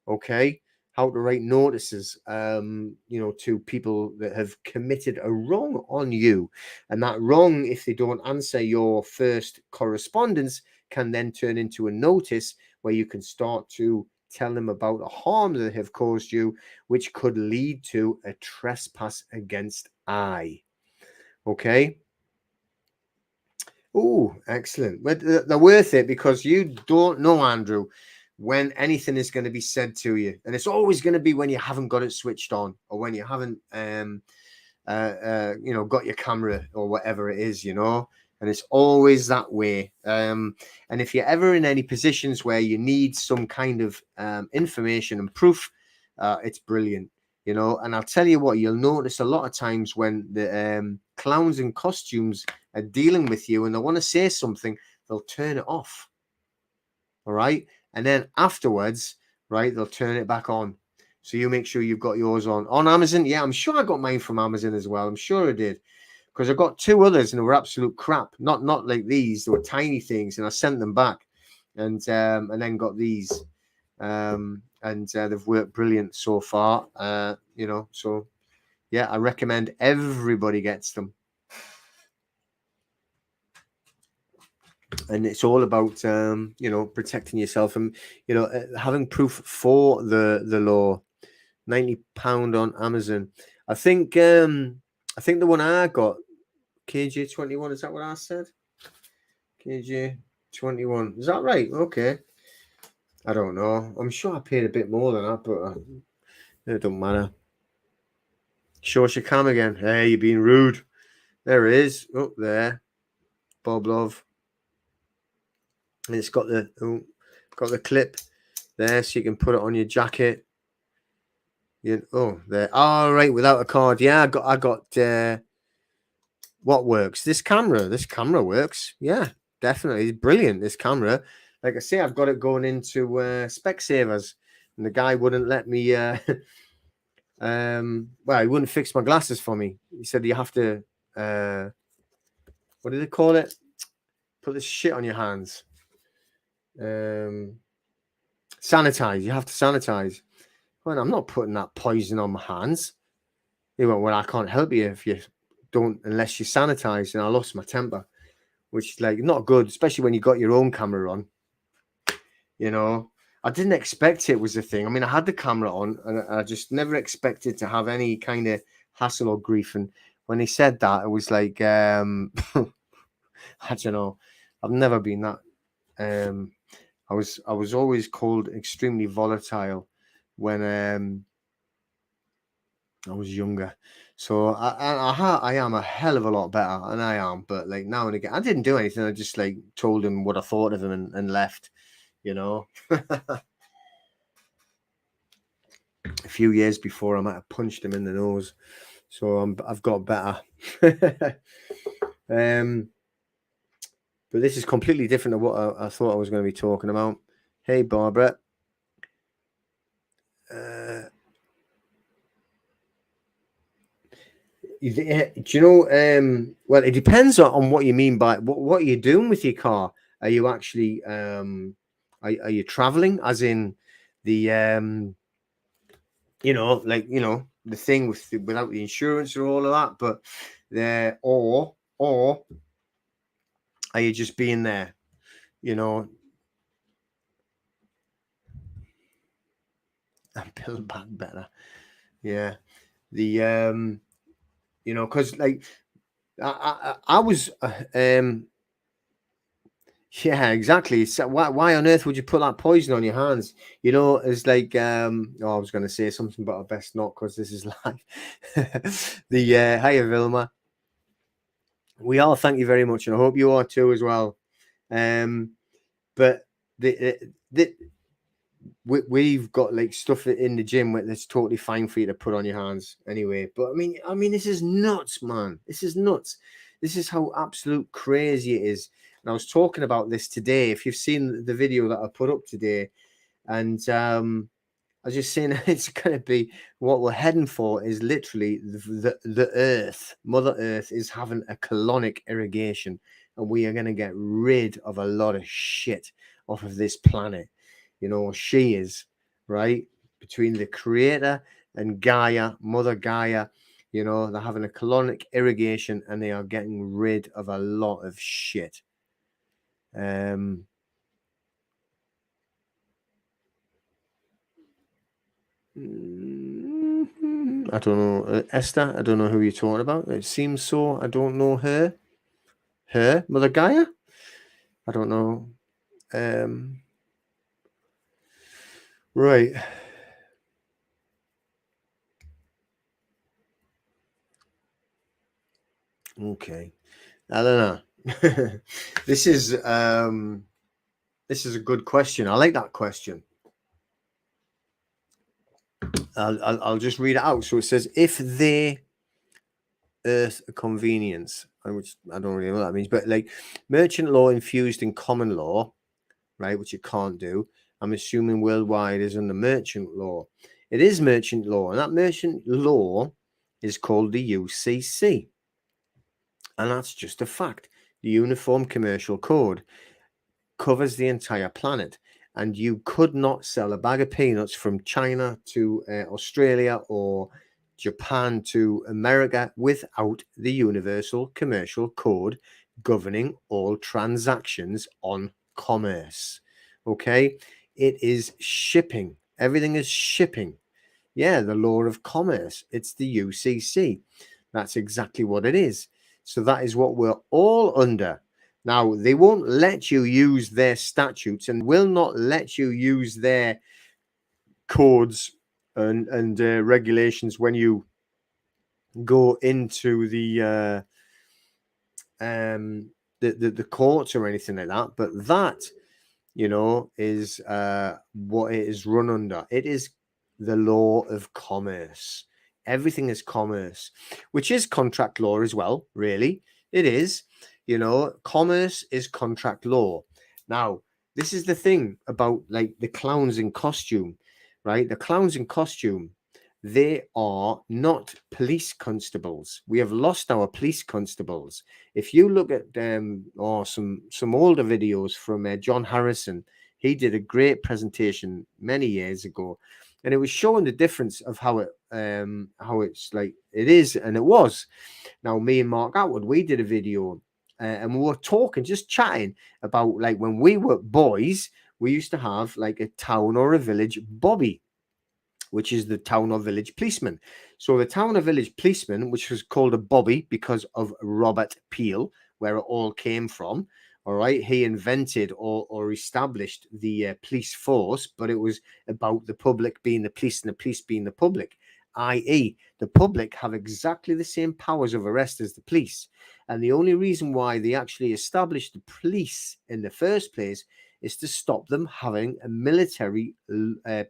Okay, how to write notices, you know, to people that have committed a wrong on you, and that wrong, if they don't answer your first correspondence, can then turn into a notice where you can start to tell them about a harm that they have caused you, which could lead to a trespass against I. Okay. Oh, excellent. But they're worth it because you don't know, Andrew, when anything is going to be said to you. And it's always going to be when you haven't got it switched on or when you haven't, you know, got your camera or whatever it is, you know. And it's always that way. And if you're ever in any positions where you need some kind of information and proof, it's brilliant, you know. And I'll tell you what, you'll notice a lot of times when the clowns in costumes are dealing with you and they want to say something, they'll turn it off. All right. And then afterwards, right, they'll turn it back on. So you make sure you've got yours on Amazon. Yeah, I'm sure I got mine from Amazon as well. I'm sure I did. Because I got two others and they were absolute crap. Not like these. They were tiny things, and I sent them back, and then got these, and they've worked brilliant so far. You know, so yeah, I recommend everybody gets them. And it's all about you know, protecting yourself and, you know, having proof for the law. £90 on Amazon. I think the one I got, KJ21, is that what I said? KJ21, is that right? Okay. I don't know. I'm sure I paid a bit more than that, but it don't matter. Show us your cam again. Hey, you're being rude. There it is. Up there. Bob Love. And it's got the clip there, so you can put it on your jacket. There. All right, without a card. Yeah, I got what works? This camera. This camera works. Yeah, definitely. It's brilliant, this camera. Like I say, I've got it going into Specsavers, and the guy wouldn't let me well, he wouldn't fix my glasses for me. He said you have to what do they call it? Put this shit on your hands. Sanitize. You have to sanitize. Well, I'm not putting that poison on my hands. He went, well, I can't help you if you don't, unless you sanitize. And I lost my temper, which is like not good, especially when you got your own camera on. You know, I didn't expect it was a thing. I mean, I had the camera on, and I just never expected to have any kind of hassle or grief. And when he said that, it was like, I don't know. I've never been that. I was always called extremely volatile when I was younger. So I am a hell of a lot better, and I am. But like now and again, I didn't do anything. I just like told him what I thought of him and left. You know. A few years before, I might have punched him in the nose. So I've got better. But this is completely different to what I thought I was going to be talking about. Hey, Barbara. Do you know? Well, it depends on what you mean by what are you doing with your car. Are you actually are you traveling, as in the you know, like, you know, the thing without the insurance or all of that, but there, or are you just being there, you know, and build back better? Yeah, the you know, because like I was yeah, exactly. So why on earth would you put that poison on your hands? You know, it's like I was going to say something, but I best not, because this is live. The hiya, Vilma. We all thank you very much, and I hope you are too as well. But we've got like stuff in the gym that's totally fine for you to put on your hands anyway. But I mean, this is nuts, man. This is nuts. This is how absolute crazy it is. And I was talking about this today. If you've seen the video that I put up today, and I was just saying it's going to be what we're heading for is literally the Earth. Mother Earth is having a colonic irrigation, and we are going to get rid of a lot of shit off of this planet. You know, she is, right? Between the creator and Gaia, Mother Gaia, you know, they're having a colonic irrigation, and they are getting rid of a lot of shit. I don't know. Esther, I don't know who you're talking about. It seems so. I don't know her. Her? Mother Gaia? I don't know. Right. Okay. I don't know. This is a good question. I like that question. I'll just read it out. So it says, if they earth a convenience, which I don't really know what that means, but like merchant law infused in common law, right, which it can't do. I'm assuming worldwide is under merchant law. It is merchant law, and that merchant law is called the UCC. And that's just a fact. The Uniform Commercial Code covers the entire planet, and you could not sell a bag of peanuts from China to Australia or Japan to America without the Universal Commercial Code governing all transactions on commerce. Okay, it is shipping. Everything is shipping. Yeah, the law of commerce. It's the UCC. That's exactly what it is. So that is what we're all under. Now, they won't let you use their statutes and will not let you use their codes and regulations when you go into the courts or anything like that. But that, you know, is what it is run under. It is the law of commerce. Everything is commerce, which is contract law as well, really. It is, you know, commerce is contract law. Now, this is the thing about like the clowns in costume, right? The clowns in costume, they are not police constables. We have lost our police constables. If you look at some older videos from John Harrison, he did a great presentation many years ago, and it was showing the difference of how it's like it is and it was. Now, me and Mark Atwood, we did a video, and we were talking, just chatting about like when we were boys, we used to have like a town or a village bobby, which is the town or village policeman. So the town or village policeman, which was called a bobby because of Robert Peel, where it all came from. All right, he invented or established the police force, but it was about the public being the police and the police being the public, i.e., the public have exactly the same powers of arrest as the police. And the only reason why they actually established the police in the first place is to stop them having a military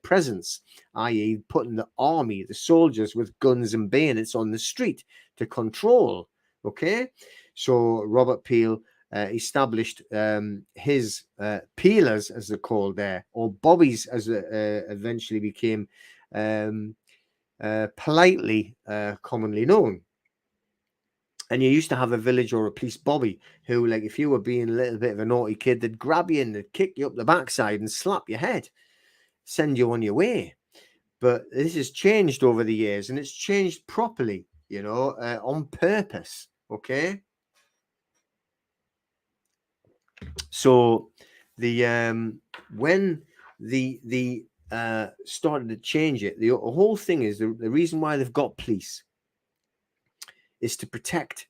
presence, i.e., putting the army, the soldiers with guns and bayonets on the street to control. Okay, so Robert Peel established his peelers, as they're called there, or bobbies, as eventually became politely commonly known. And you used to have a village or a police bobby who, like, if you were being a little bit of a naughty kid, they'd grab you and they'd kick you up the backside and slap your head, send you on your way. But this has changed over the years, and it's changed properly, you know, on purpose. Okay. So the when the started to change it, the whole thing is the reason why they've got police is to protect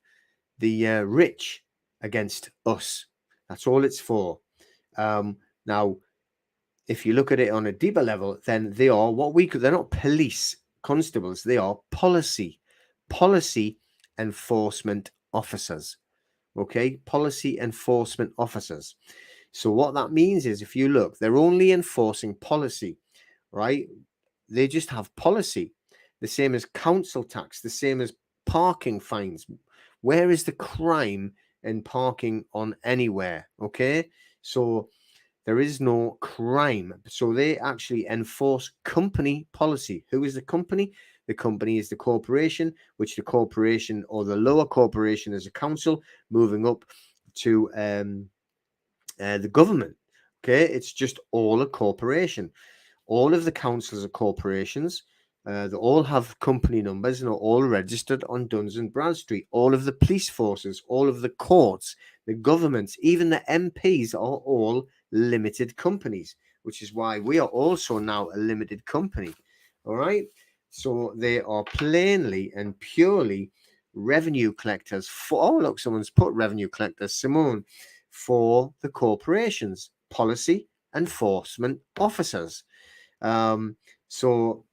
the rich against us. That's all it's for. Now, if you look at it on a deeper level, then they are what we could, they're not police constables, they are policy enforcement officers. Okay, policy enforcement officers. So what that means is, if you look, they're only enforcing policy, right? They just have policy, the same as council tax, the same as parking fines. Where is the crime in parking on anywhere? Okay, so there is no crime. So they actually enforce company policy. Who is the company? The company is the corporation, which the corporation or the lower corporation is a council, moving up to the government. Okay, it's just all a corporation. All of the councils are corporations. They all have company numbers and are all registered on Duns and Bradstreet. All of the police forces, all of the courts, the governments, even the MPs are all limited companies, which is why we are also now a limited company. All right. So they are plainly and purely revenue collectors for, oh, look, someone's put revenue collectors, Simone, for the corporations, policy enforcement officers. So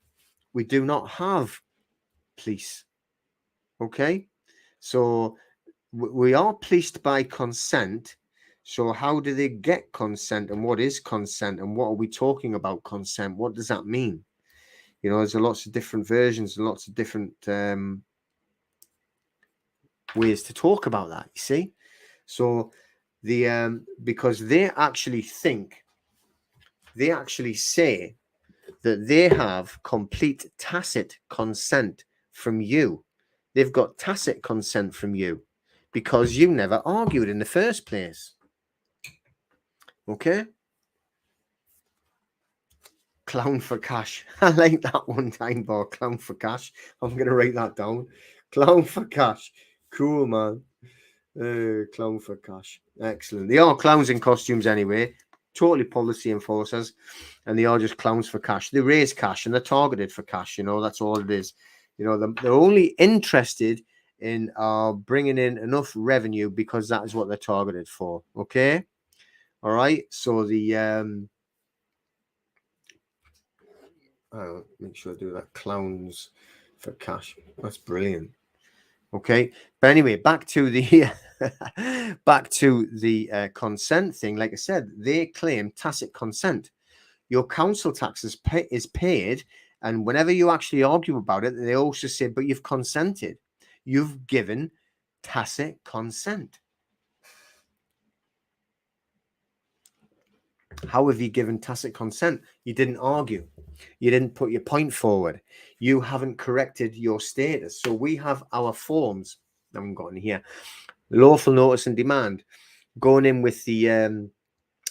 we do not have police. Okay. So we are policed by consent. So how do they get consent, and what is consent, and what are we talking about consent? What does that mean? You know, there's lots of different versions and lots of different ways to talk about that, you see. So the because they actually say that they have complete tacit consent from you. They've got tacit consent from you because you never argued in the first place. Okay? Clown for cash. I like that one time bar. Clown for cash. I'm going to write that down. Clown for cash. Cool, man. Clown for cash. Excellent. They are clowns in costumes anyway. Totally policy enforcers, and they are just clowns for cash. They raise cash and they're targeted for cash. That's all it is. They're only interested in bringing in enough revenue because that is what they're targeted for. Okay. All right. So make sure I do that. Clowns for cash. That's brilliant. Okay, but anyway, back to the consent thing. Like I said, they claim tacit consent. Your council tax is paid, and whenever you actually argue about it, they also say, "But you've consented. You've given tacit consent." How have you given tacit consent? You didn't argue. You didn't put your point forward. You haven't corrected your status. So we have our forms. I haven't got in here. Lawful notice and demand. Going in with the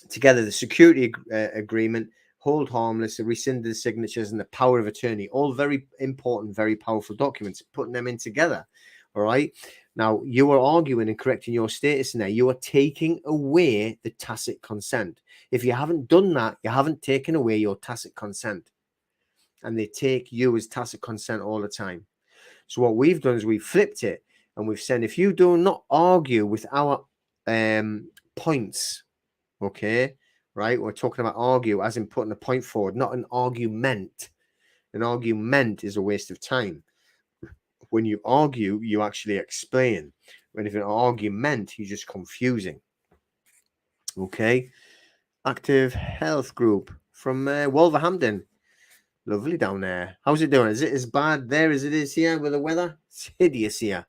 together the security agreement, hold harmless, the rescinded signatures, and the power of attorney. All very important, very powerful documents. Putting them in together. All right. Now, you are arguing and correcting your status in there. You are taking away the tacit consent. If you haven't done that, you haven't taken away your tacit consent. And they take you as tacit consent all the time. So what we've done is we've flipped it and we've said, if you do not argue with our points, okay, right? We're talking about argue as in putting a point forward, not an argument. An argument is a waste of time. When you argue, you actually explain. When if an argument, you're just confusing. Okay. Active Health Group from Wolverhampton. Lovely down there. How's it doing? Is it as bad there as it is here with the weather? It's hideous here.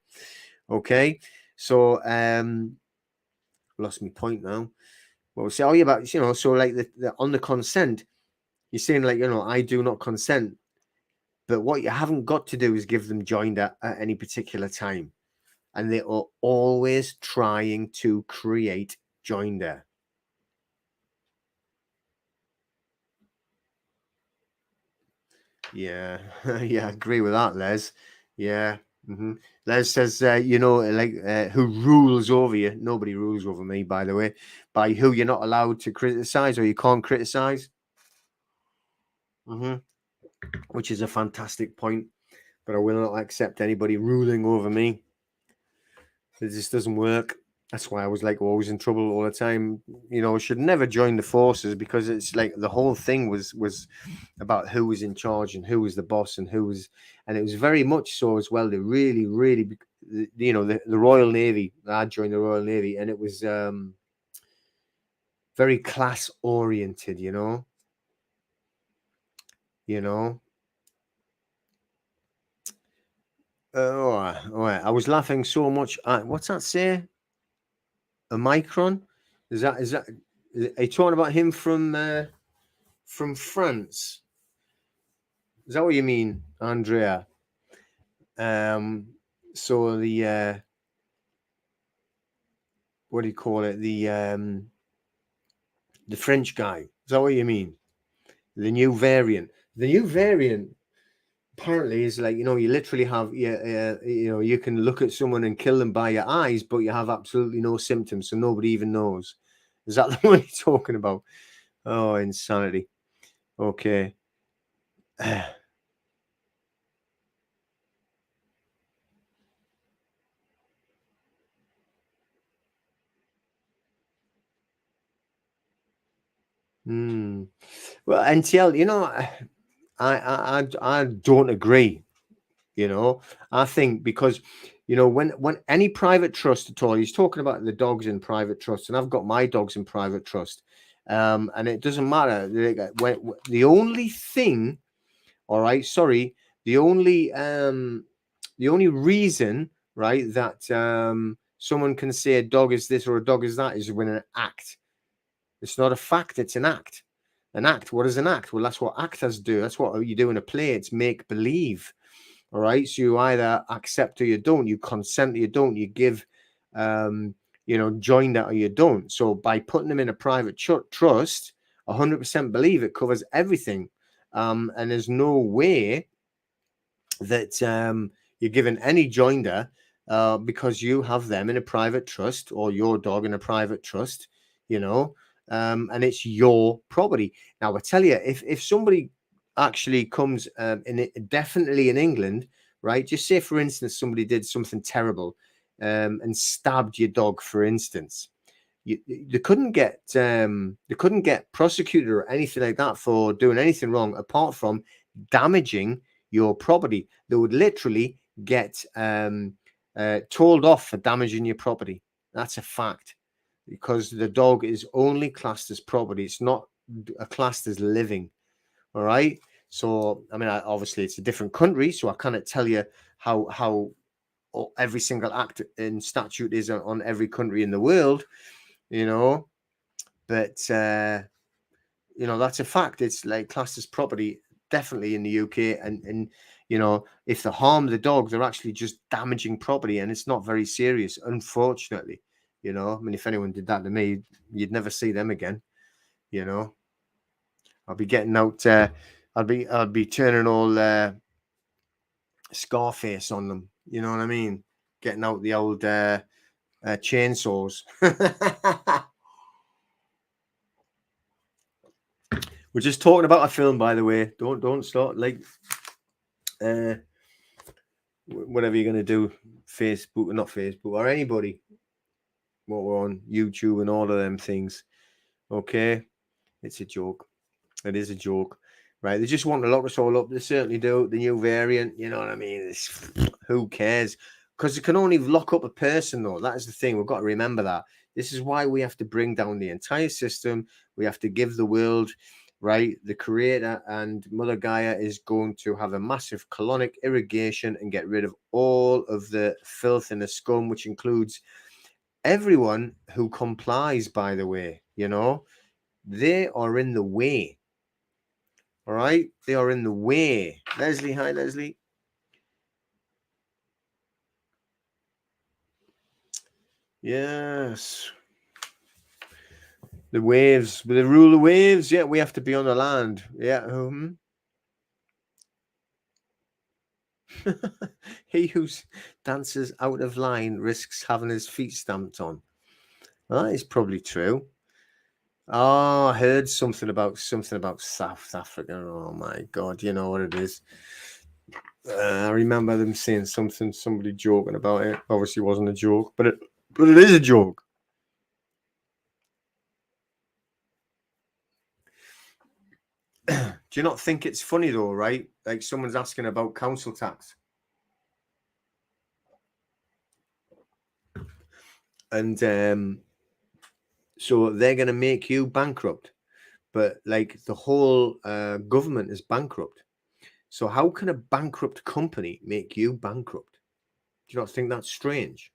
Okay. So lost my point now. Well, say, oh yeah, but so like on the consent, you're saying like, I do not consent. But what you haven't got to do is give them joinder at any particular time. And they are always trying to create joinder. Yeah, yeah, I agree with that, Les. Yeah. Mm-hmm. Les says, who rules over you? Nobody rules over me, by the way. By who you're not allowed to criticize or you can't criticize. Mm-hmm. Which is a fantastic point. But I will not accept anybody ruling over me. It just doesn't work. That's why I was like always in trouble all the time. I should never join the forces because it's like the whole thing was about who was in charge and who was the boss and and it was very much so as well. They really, really, the Royal Navy. I joined the Royal Navy and it was very class oriented. All right. I was laughing so much. What's that say? A micron? Is that? Are you talking about him from France? Is that what you mean, Andrea? So the what do you call it? The French guy. Is that what you mean? The new variant. The new variant apparently is like, you literally have you can look at someone and kill them by your eyes, but you have absolutely no symptoms, so nobody even knows. Is that the one you're talking about? Oh, insanity. Okay. Well, NTL, I don't agree. I think because when any private trust at all, he's talking about the dogs in private trust, and I've got my dogs in private trust, and it doesn't matter. The only thing, all right, sorry, the only reason, right, that someone can say a dog is this or a dog is that is when an act. It's not a fact, it's an act. An act. What is an act? Well, that's what actors do. That's what you do in a play. It's make believe. All right. So you either accept or you don't. You consent or you don't. You give, join that or you don't. So by putting them in a private trust, 100% believe it covers everything. And there's no way that you're given any joinder because you have them in a private trust, or your dog in a private trust, and it's your property. Now, I tell you, if somebody actually comes definitely in England, right? Just say, for instance, somebody did something terrible and stabbed your dog, for instance. They couldn't get prosecuted or anything like that for doing anything wrong, apart from damaging your property. They would literally get told off for damaging your property. That's a fact, because the dog is only classed as property. It's not classed as living. All right. So, I mean, obviously it's a different country, so I cannot tell you how every single act in statute is on every country in the world, but that's a fact. It's like classed as property, definitely in the UK, and if they harm the dog, they're actually just damaging property, and it's not very serious, unfortunately. I mean, if anyone did that to me, you'd never see them again. I'll be getting out. I'd be turning all Scarface on them. You know what I mean? Getting out the old chainsaws. We're just talking about a film, by the way. Don't start like whatever you're gonna do, Facebook or not Facebook or anybody. What we're on YouTube and all of them things. Okay, it's a joke. It is a joke, right? They just want to lock us all up. They certainly do. The new variant, you know what I mean? Who cares? Because they can only lock up a person, though. That is the thing. We've got to remember that. This is why we have to bring down the entire system. We have to give the world, right? The Creator and Mother Gaia is going to have a massive colonic irrigation and get rid of all of the filth and the scum, which includes everyone who complies, by the way. They are in the way. All right, they are in the way. Leslie, hi, Leslie. Yes. The waves, the rule of waves. Yeah, we have to be on the land. Yeah. He who dances out of line risks having his feet stamped on. Well, that is probably true. Oh, I heard something about South Africa. Oh my God, you know what it is. I remember them saying somebody joking about it. Obviously, it wasn't a joke, but it is a joke. Do you not think it's funny though, right? Like someone's asking about council tax. And so they're going to make you bankrupt. But like the whole government is bankrupt. So how can a bankrupt company make you bankrupt? Do you not think that's strange?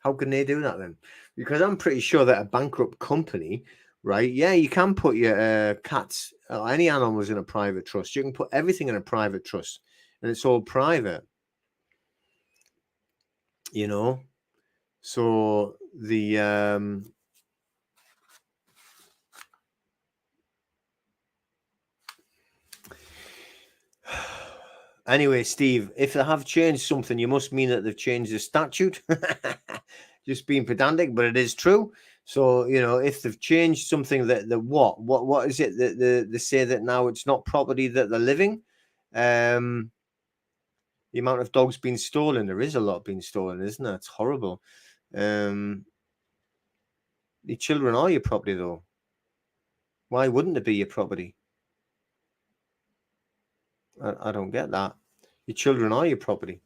How can they do that then? Because I'm pretty sure that a bankrupt company, right? Yeah, you can put your cats or any animals in a private trust. You can put everything in a private trust, and it's all private. So the anyway, Steve, if they have changed something, you must mean that they've changed the statute. Just being pedantic, but it is true. So if they've changed something, that what is it that they say that now it's not property that they're living? The amount of dogs being stolen, there is a lot being stolen, isn't there? It's horrible. The children are your property, though. Why wouldn't it be your property? I don't get that. Your children are your property.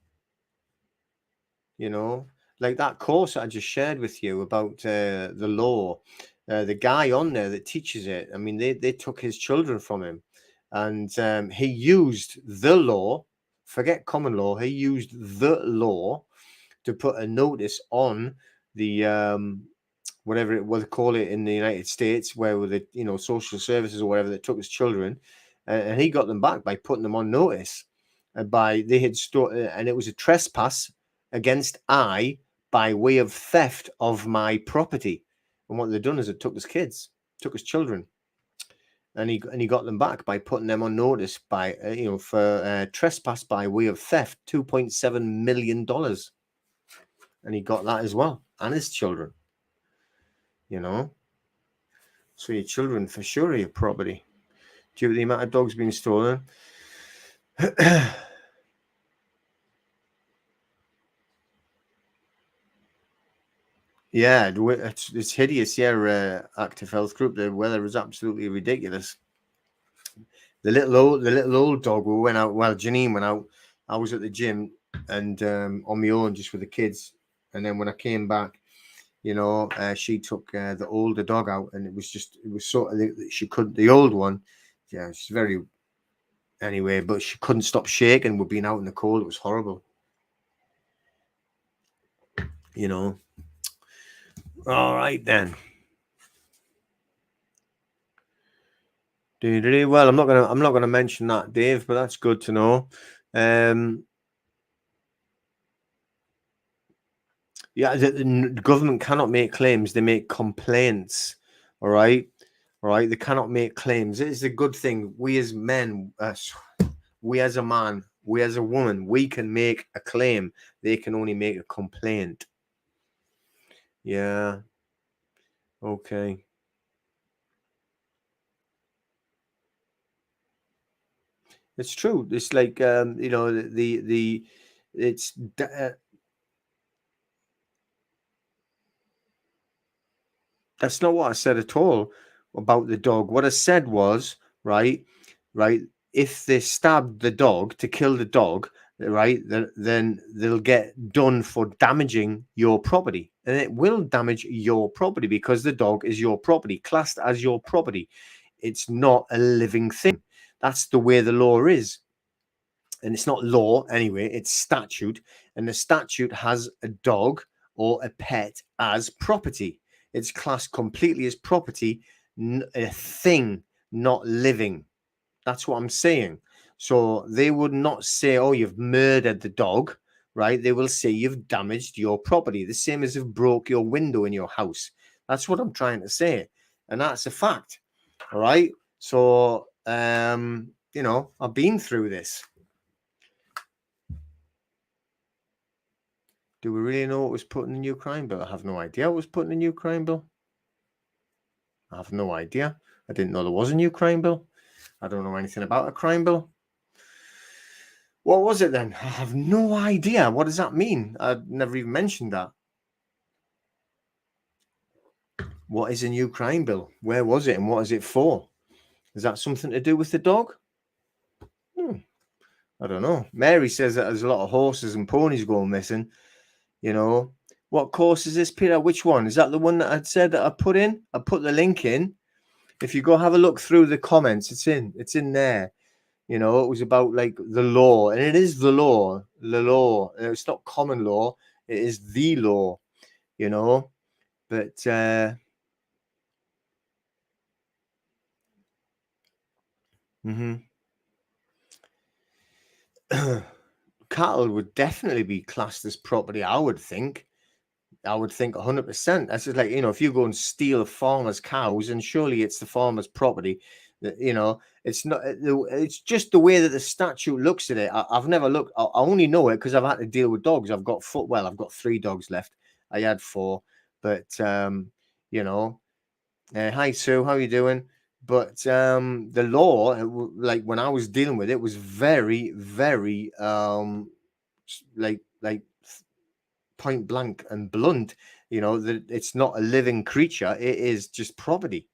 Like that course I just shared with you about the law. The guy on there that teaches it, I mean, they took his children from him, and he used the law. Forget common law. He used the law to put a notice on the whatever it was, call it in the United States, where were the social services or whatever that took his children, and he got them back by putting them on notice. They had and it was a trespass against I by way of theft of my property. And what they've done is it took his kids, took his children, and he got them back by putting them on notice by for trespass by way of theft, $2.7 million. and he got that as well, and his children. You know, so your children for sure are your property. Due to the amount of dogs being stolen. Yeah, it's hideous. Yeah, Active Health Group. The weather is absolutely ridiculous. The little old dog who went out. Well, Janine went out. I was at the gym and on my own, just with the kids. And then when I came back, she took the older dog out, and it was sort of she couldn't. The old one, yeah, she's very anyway, but she couldn't stop shaking. We'd been out in the cold. It was horrible. All right then. Well, I'm not gonna mention that, Dave, but that's good to know. Yeah, the government cannot make claims; they make complaints. All right, they cannot make claims. It is a good thing. We as men, we as a man, we as a woman, we can make a claim. They can only make a complaint. Yeah. Okay. It's true. It's like it's that's not what I said at all about the dog. What I said was, right, if they stabbed the dog to kill the dog, right, then they'll get done for damaging your property. And it will damage your property because the dog is your property, classed as your property. It's not a living thing. That's the way the law is. And it's not law anyway, it's statute. And the statute has a dog or a pet as property. It's classed completely as property, a thing, not living. That's what I'm saying. So they would not say, oh, you've murdered the dog, right? They will say you've damaged your property, the same as if broke your window in your house. That's what I'm trying to say. And that's a fact. All right. So, I've been through this. Do we really know what was put in the new crime bill? I have no idea what was put in the new crime bill. I have no idea. I didn't know there was a new crime bill. I don't know anything about a crime bill. What was it then? I have no idea. What does that mean? I've never even mentioned that. What is a new crime bill? Where was it and what is it for? Is that something to do with the dog? I don't know. Mary says that there's a lot of horses and ponies going missing. What course is this, Peter? Which one? Is that the one that I'd said that I put in? I put the link in. If you go have a look through the comments, it's in there. It was about like the law, and it is the law. It's not common law. It is the law, but cattle would definitely be classed as property. I would think 100%. That's just like, if you go and steal farmers' cows, and surely it's the farmer's property. It's not. It's just the way that the statute looks at it. I've never looked. I only know it because I've had to deal with dogs. I've got 3 dogs left. I had 4, but hi Sue, how are you doing? But the law, like when I was dealing with it, was very, very like point blank and blunt. That it's not a living creature. It is just property.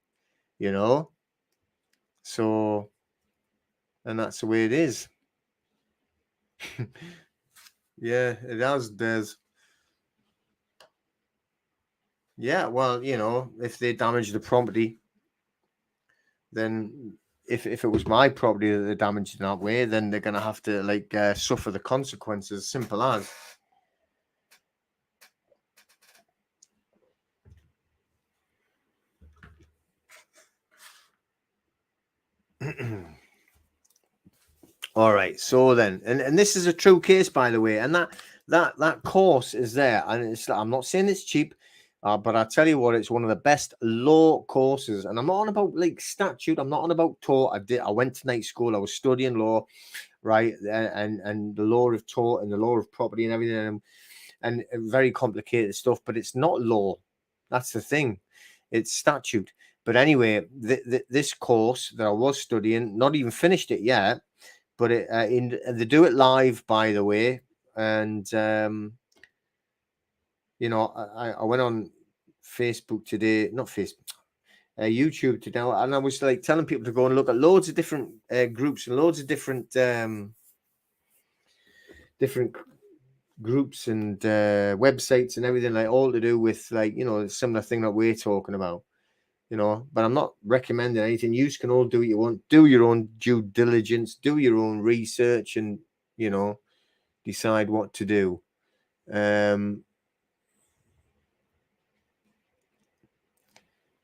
So, and that's the way it is. Yeah, it has, Des. Yeah, well, if they damage the property, then if it was my property that they damaged in that way, then they're going to have to suffer the consequences. Simple as. All right, so then, and this is a true case, by the way, and that course is there, and I'm not saying it's cheap, but I tell you what, it's one of the best law courses, and I'm not on about like statute. I'm not on about tort. I went to night school. I was studying law, right, and the law of tort and the law of property and everything. and very complicated stuff, but it's not law. That's the thing. It's statute. But anyway, this course that I was studying, not even finished it yet, but they do it live, by the way. And, you know, I went on Facebook today, not Facebook, YouTube today, and I was like telling people to go and look at loads of different groups and loads of different groups and websites and everything, like all to do with, like, you know, similar thing that we're talking about, you know. But I'm not recommending anything. You can all do what you want, do your own due diligence, do your own research, and, you know, decide what to do.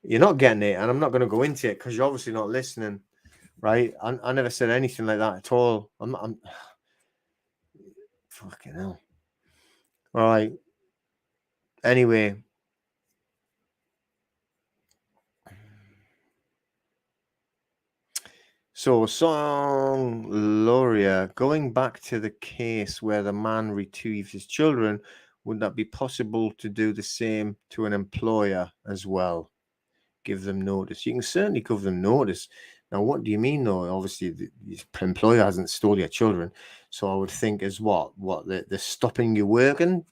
You're not getting it, and I'm not going to go into it because you're obviously not listening, right? I never said anything like that at all. I'm fucking hell. All right. Anyway. So, Song Loria, going back to the case where the man retrieved his children, would that be possible to do the same to an employer as well? Give them notice. You can certainly give them notice. Now, what do you mean, though? Obviously, the employer hasn't stole your children. So I would think as what they're stopping you working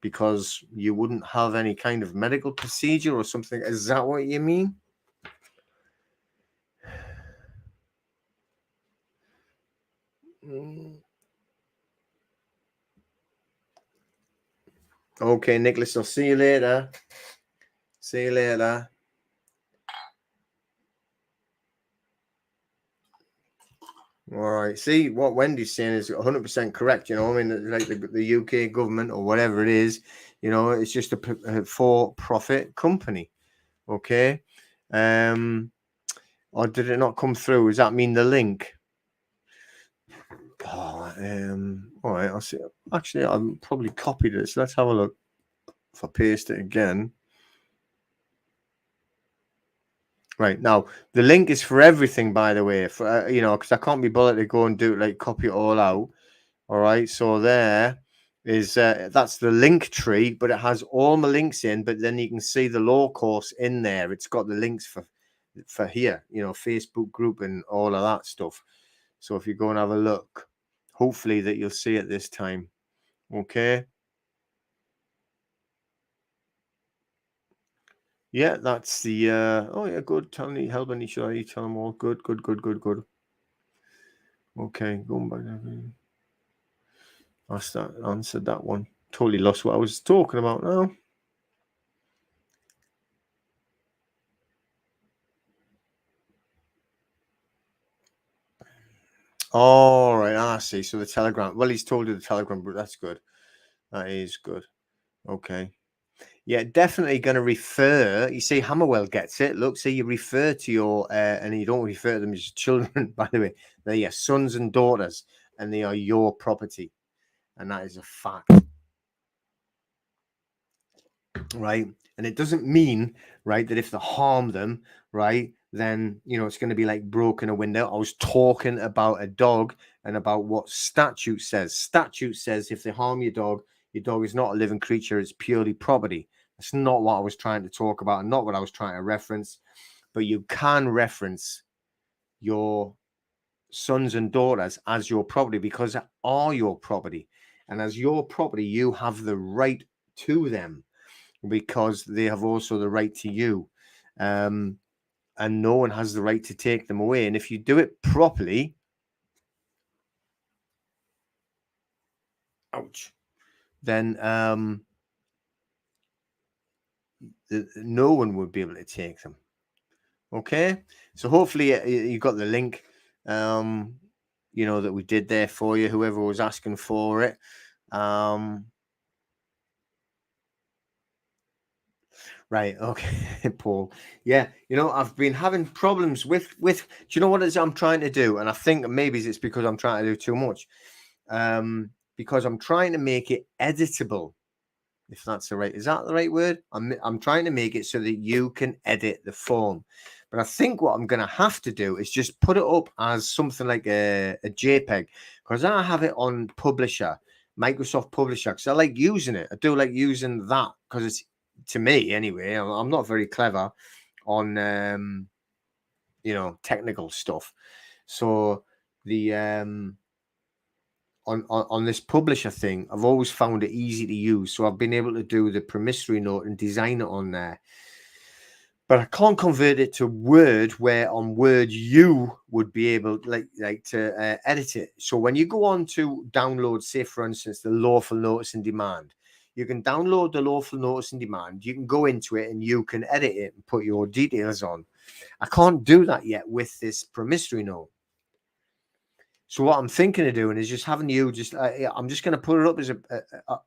because you wouldn't have any kind of medical procedure or something. Is that what you mean? Okay, Nicholas, I'll see you later. See you later. All right. See, what Wendy's saying is 100% correct. You know, I mean, like the UK government or whatever it is, you know, it's just a for-profit company. Okay. Or did it not come through? Does that mean the link? Oh, all right. I'll see. Actually, I've probably copied it. So let's have a look. If I paste it again. Right, now the link is for everything, by the way, for you know, because I can't be bothered to go and do it, like copy it all out. All right, so there is that's the link tree, but it has all my links in. But then you can see the law course in there. It's got the links for here, you know, Facebook group and all of that stuff. So if you go and have a look, hopefully that you'll see it this time. Okay. Yeah, that's the oh yeah, good. Tell me, helping each other, you tell them all. Good. Okay, going back. I answered that one. Totally lost what I was talking about now. All right, I see. So the Telegram. Well, he's told you the Telegram, but that's good. That is good. Okay. Yeah, definitely going to refer. You see, Hammerwell gets it. Look, see, you refer to your, and you don't refer to them as children, by the way. They're your sons and daughters, and they are your property. And that is a fact. Right. And it doesn't mean, right, that if they harm them, right, then, you know, it's going to be like broken a window. I was talking about a dog and about what statute says. Statute says if they harm your dog is not a living creature. It's purely property. That's not what I was trying to talk about and not what I was trying to reference. But you can reference your sons and daughters as your property because they are your property. And as your property, you have the right to them, because they have also the right to you, and no one has the right to take them away. And if you do it properly, ouch, then no one would be able to take them. Okay, so hopefully you got the link, you know, that we did there for you, whoever was asking for it. Right. Okay, Paul. Yeah, you know, I've been having problems with. Do you know what it is I'm trying to do? And I think maybe it's because I'm trying to do too much. Because I'm trying to make it editable. If that's the right, is that the right word? I'm trying to make it so that you can edit the form. But I think what I'm going to have to do is just put it up as something like a JPEG, because I have it on Publisher. Microsoft Publisher, because I like using it. I do like using that because it's, to me anyway, I'm not very clever on technical stuff. So the on this publisher thing, I've always found it easy to use. So I've been able to do the promissory note and design it on there. But I can't convert it to Word, where on Word you would be able to edit it. So when you go on to download, say for instance, the Lawful Notice and Demand, you can download the Lawful Notice and Demand. You can go into it and you can edit it and put your details on. I can't do that yet with this promissory note. So what I'm thinking of doing is just having you I'm just going to put it up as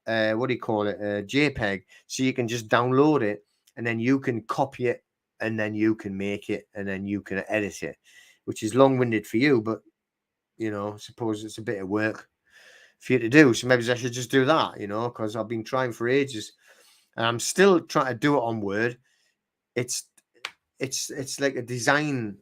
a what do you call it, a JPEG, so you can just download it and then you can copy it and then you can make it and then you can edit it, which is long-winded for you, but I suppose it's a bit of work for you to do. So maybe I should just do that, because I've been trying for ages and I'm still trying to do it on Word. It's like a design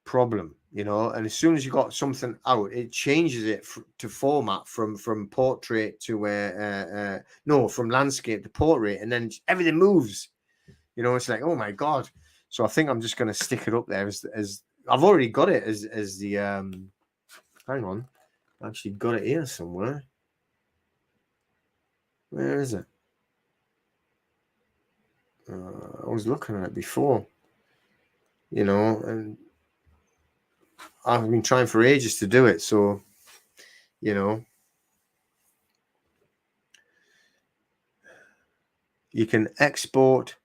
problem, and as soon as you got something out, it changes it to format from portrait to from landscape to portrait, and then everything moves. It's like, oh my god. So I think I'm just going to stick it up there as I've already got it as the hang on, I actually got it here somewhere. Where is it? I was looking at it before, and I've been trying for ages to do it. So you can export.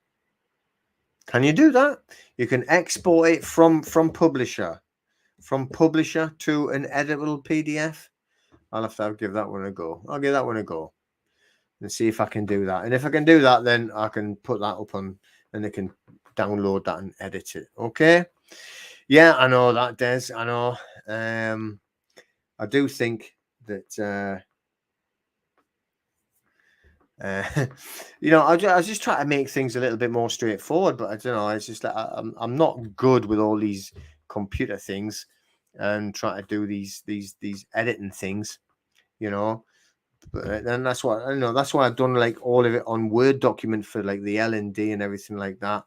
Can you do that? You can export it from publisher to an editable PDF. I'll have to give that one a go. I'll give that one a go and see if I can do that. And if I can do that, then I can put that up on, and they can download that and edit it. Okay. Yeah, I know that, Des. I know. I do think that I was just trying to make things a little bit more straightforward, but I don't know. It's just like I'm not good with all these computer things and trying to do these editing things, But then that's what I know. That's why I've done like all of it on Word document for like the L&D and everything like that.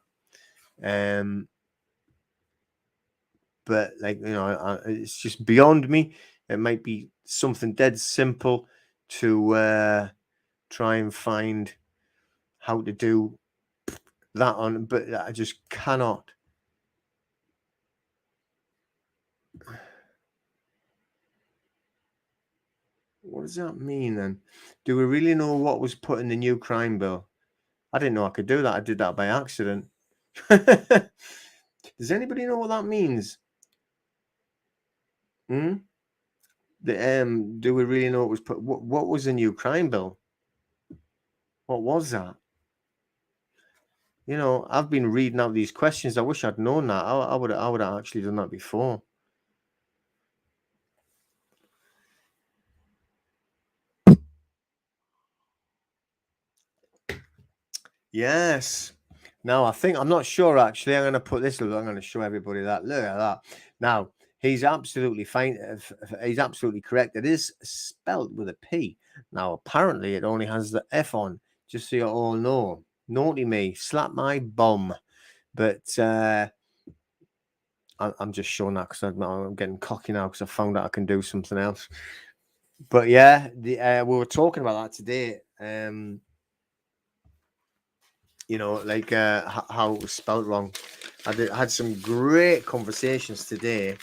But like it's just beyond me. It might be something dead simple to try and find how to do that on, but I just cannot. What does that mean then? Do we really know what was put in the new crime bill? I didn't know I could do that. I did that by accident. Does anybody know what that means? Do we really know what was put? What was the new crime bill? What was that? I've been reading out these questions. I wish I'd known that. I would have actually done that before. Yes. Now I'm not sure actually. I'm going to put this. I'm going to show everybody that. Look at that. Now he's absolutely fine. He's absolutely correct. It is spelt with a P. Now apparently it only has the F on. Just so you all know. Naughty me. Slap my bum. But I'm just showing that because I'm getting cocky now because I found out I can do something else. But yeah, we were talking about that today. How it was spelled wrong. I had some great conversations today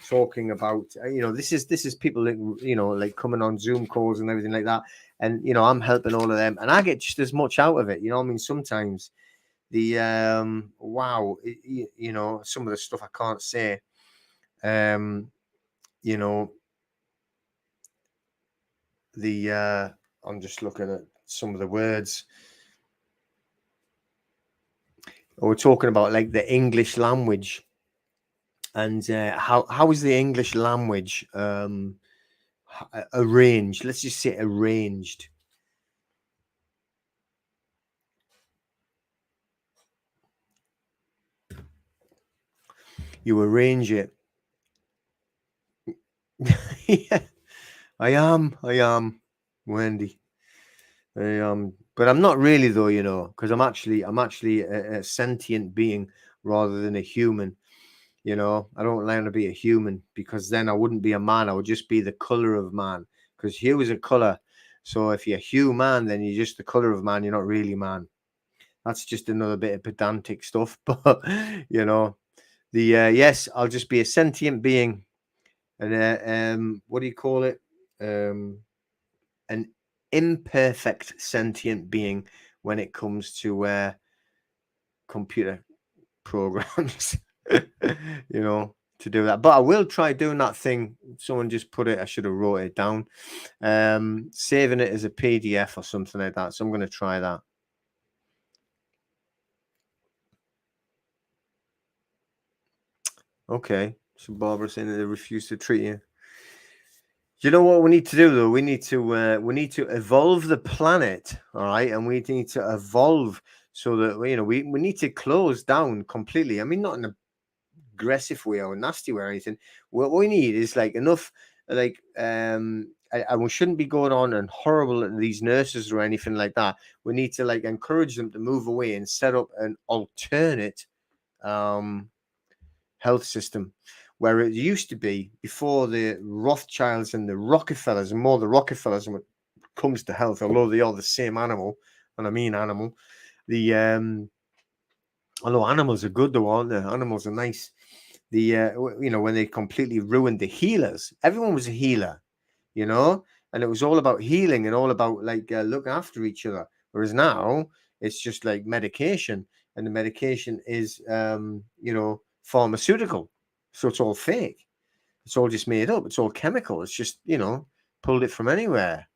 talking about this is people like coming on Zoom calls and everything like that, and I'm helping all of them and I get just as much out of it. I mean, sometimes the some of the stuff I can't say, I'm just looking at some of the words. We're talking about like the English language and how is the English language arranged? Let's just say arranged. You arrange it. Yeah, I am, Wendy. But I'm not really though, because I'm actually a sentient being rather than a human. I don't learn to be a human because then I wouldn't be a man. I would just be the color of man because hue is a color. So if you're human, then you're just the color of man. You're not really man. That's just another bit of pedantic stuff. But you know, yes, I'll just be a sentient being, and what do you call it? Um, an imperfect sentient being when it comes to computer programs. To do that. But I will try doing that thing. Someone just put it. I should have wrote it down. Saving it as a PDF or something like that. So I'm going to try that. Okay. So Barbara saying that they refuse to treat you. You know what we need to do though? We need to evolve the planet, all right, and we need to evolve so that we need to close down completely. I mean, not in a aggressive way or nasty way or anything. What we need is like enough, like and we shouldn't be going on and horrible at these nurses or anything like that. We need to like encourage them to move away and set up an alternate health system where it used to be before the Rothschilds and the Rockefellers, and more the Rockefellers when it comes to health, although they are the same animal, and I mean animal. The although animals are good though, aren't they? Animals are nice. When they completely ruined the healers, everyone was a healer, and it was all about healing and all about like looking after each other. Whereas now it's just like medication, and the medication is pharmaceutical, so it's all fake. It's all just made up. It's all chemical. It's just pulled it from anywhere.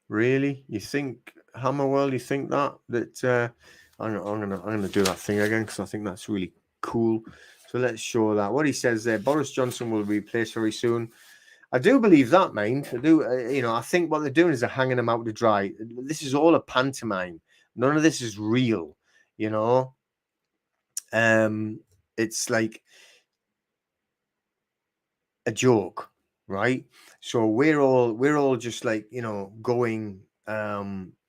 Really? You think Hammerwell? You think that I'm gonna do that thing again because I think that's really cool. So let's show that. What he says there: Boris Johnson will be replaced very soon. I do believe that, mind. I do. I think what they're doing is they're hanging him out to dry. This is all a pantomime. None of this is real. You know. It's like a joke, right? So we're all just like going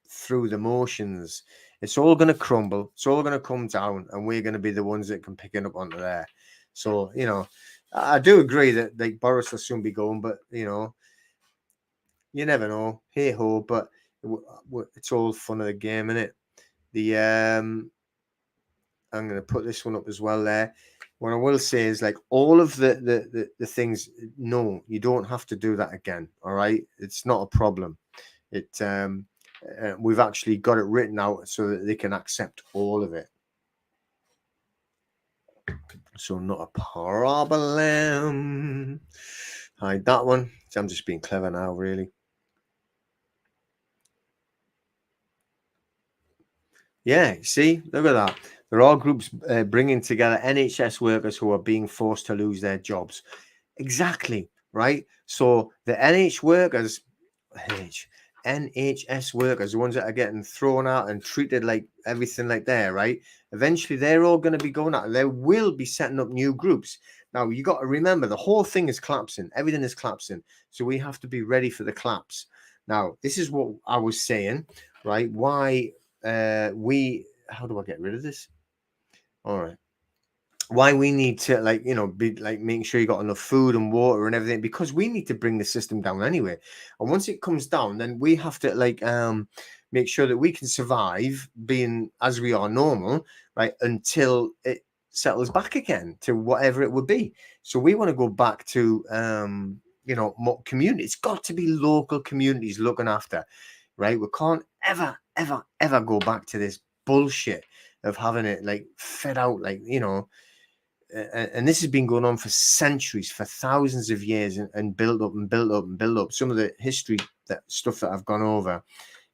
through the motions. It's all going to crumble. It's all going to come down, and we're going to be the ones that can pick it up onto there. So I do agree that like Boris will soon be going, but you never know. Hey ho, but it's all fun of the game, isn't it? The I'm going to put this one up as well there. What I will say is like all of the things, no, you don't have to do that again. All right. It's not a problem. We've actually got it written out so that they can accept all of it. So not a problem. Hide that one. I'm just being clever now, really. Yeah, see, look at that. There are groups bringing together NHS workers who are being forced to lose their jobs. Exactly, right? So the NHS workers, the ones that are getting thrown out and treated like everything like that, right? Eventually, they're all going to be going out. They will be setting up new groups. Now, you got to remember, the whole thing is collapsing. Everything is collapsing. So we have to be ready for the collapse. Now, this is what I was saying, right? Why how do I get rid of this? All right. Why we need to be like making sure you got enough food and water and everything, because we need to bring the system down anyway. And once it comes down, then we have to make sure that we can survive being as we are normal, right, until it settles back again to whatever it would be. So we want to go back to more community. It's got to be local communities looking after, right? We can't ever go back to this bullshit of having it like fed out and this has been going on for centuries, for thousands of years, and build up and build up and build up. Some of the history, that stuff that I've gone over,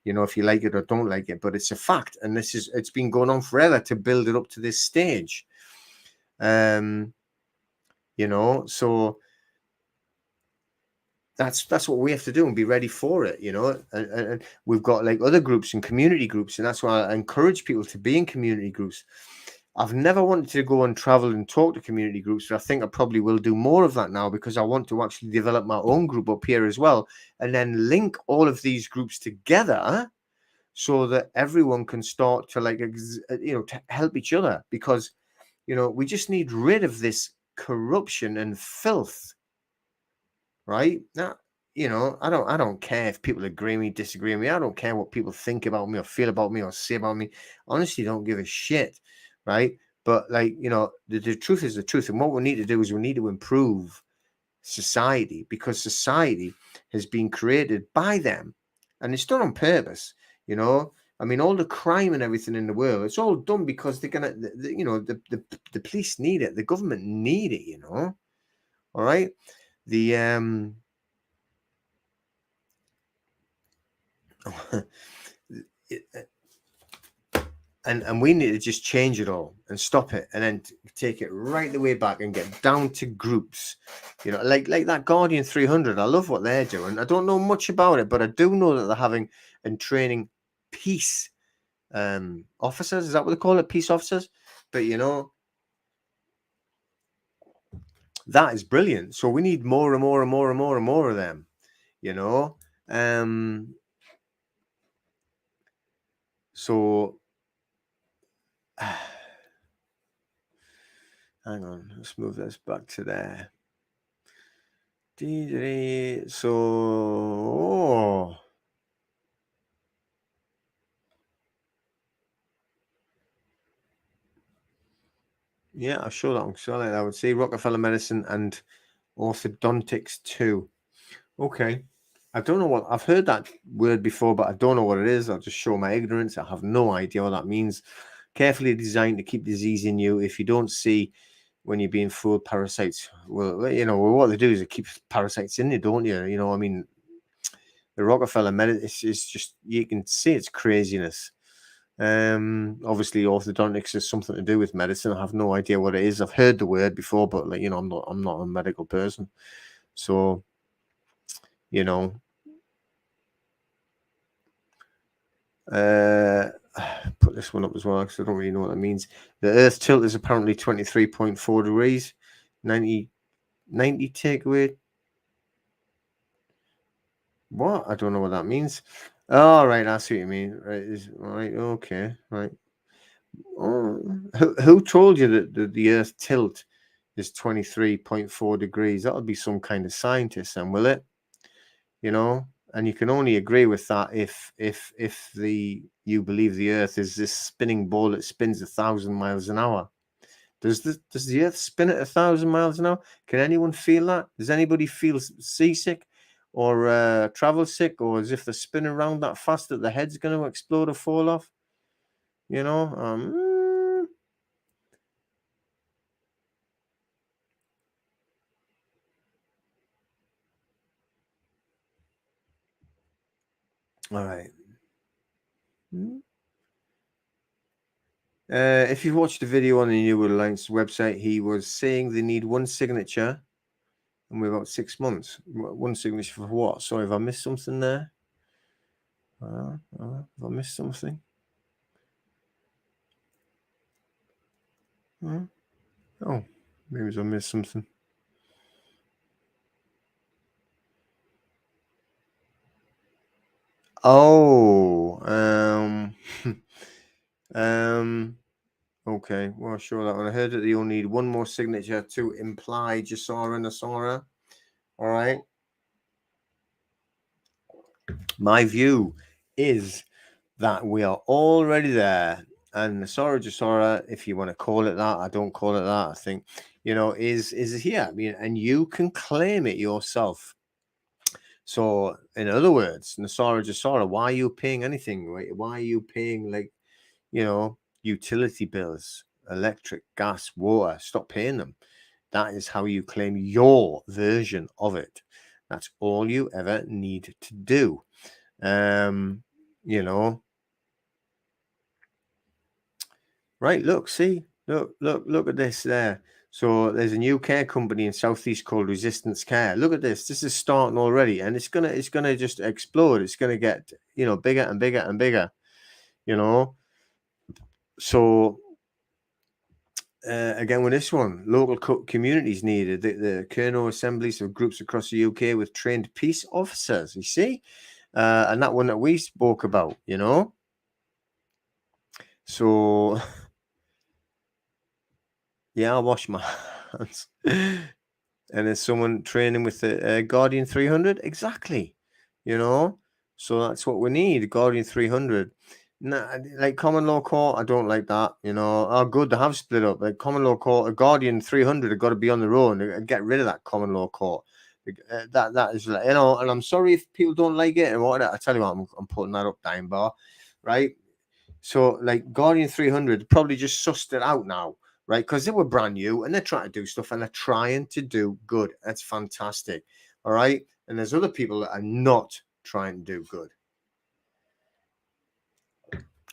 if you like it or don't like it, but it's a fact, and it's been going on forever to build it up to this stage. So that's what we have to do and be ready for it, and we've got like other groups and community groups, and that's why I encourage people to be in community groups. I've never wanted to go and travel and talk to community groups, but I think I probably will do more of that now because I want to actually develop my own group up here as well, and then link all of these groups together so that everyone can start to to help each other, because we just need rid of this corruption and filth, right? Now, I don't care if people agree with me, disagree with me. I don't care what people think about me or feel about me or say about me. Honestly, don't give a shit, right? But the truth is the truth, and what we need to do is we need to improve society, because society has been created by them, and it's done on purpose. I mean, all the crime and everything in the world, it's all done because they're gonna, the police need it, the government need it. All right, the and we need to just change it all and stop it, and then take it right the way back and get down to groups, like that Guardian 300. I love what they're doing. I don't know much about it, but I do know that they're having and training peace officers. Is that what they call it? Peace officers. But that is brilliant. So we need more and more and more and more and more of them. So hang on, let's move this back to there. So yeah, I'll show that one. So I would say Rockefeller medicine and orthodontics too. Okay. I don't know what, I've heard that word before, but I don't know what it is. I'll just show my ignorance. I have no idea what that means. Carefully designed to keep disease in you. If you don't see when you're being fooled, parasites, well, what they do is it keeps parasites in you, don't you? I mean, the Rockefeller medicine is just, you can see it's craziness. Obviously orthodontics is something to do with medicine. I have no idea what it is. I've heard the word before, but I'm not a medical person. So, put this one up as well because I don't really know what that means. The Earth tilt is apparently 23.4 degrees. 90 takeaway. What? I don't know what that means. Oh, right, I see what you mean. Right, okay, right. Oh, who told you that the Earth tilt is 23.4 degrees? That'll be some kind of scientist, then, will it? And you can only agree with that if you believe the Earth is this spinning ball that spins 1,000 miles an hour. Does the Earth spin at 1,000 miles an hour? Can anyone feel that? Does anybody feel seasick or travel sick, or as if they're spinning around that fast that the head's going to explode or fall off? All right. If you've watched the video on the New World Alliance website, he was saying they need one signature, and we're about 6 months. One signature for what? Sorry, have I missed something there? Have I missed something? Oh, maybe I missed something. Oh, okay. Well, sure that one. I heard that you only need one more signature to imply Jasara and Asara. All right. My view is that we are already there, and Asara Jasara, if you want to call it that, I don't call it that. I think is here. I mean, and you can claim it yourself. So, in other words, Nasara Jasara, why are you paying anything? Right? Why are you paying utility bills, electric, gas, water? Stop paying them. That is how you claim your version of it. That's all you ever need to do. Right, look, see, look at this there. So there's a new care company in Southeast called Resistance Care. Look at this. This is starting already, and it's gonna just explode. It's gonna get bigger and bigger and bigger. So again with this one, local communities needed the Kerno assemblies of groups across the UK with trained peace officers. You see, and that one that we spoke about, you know. So yeah, I wash my hands. And there's someone training with the Guardian 300, exactly. You know, so that's what we need. Guardian 300. Nah, like common law court, I don't like that. You know, oh, good they have split up. Like common law court, a Guardian 300 have got to be on their own. Get rid of that common law court. That is, like, you know, and I'm sorry if people don't like it and what. I tell you what, I'm putting that up down bar, right? So like Guardian 300 probably just sussed it out now, right? Because they were brand new and they're trying to do stuff and they're trying to do good. That's fantastic. All right. And there's other people that are not trying to do good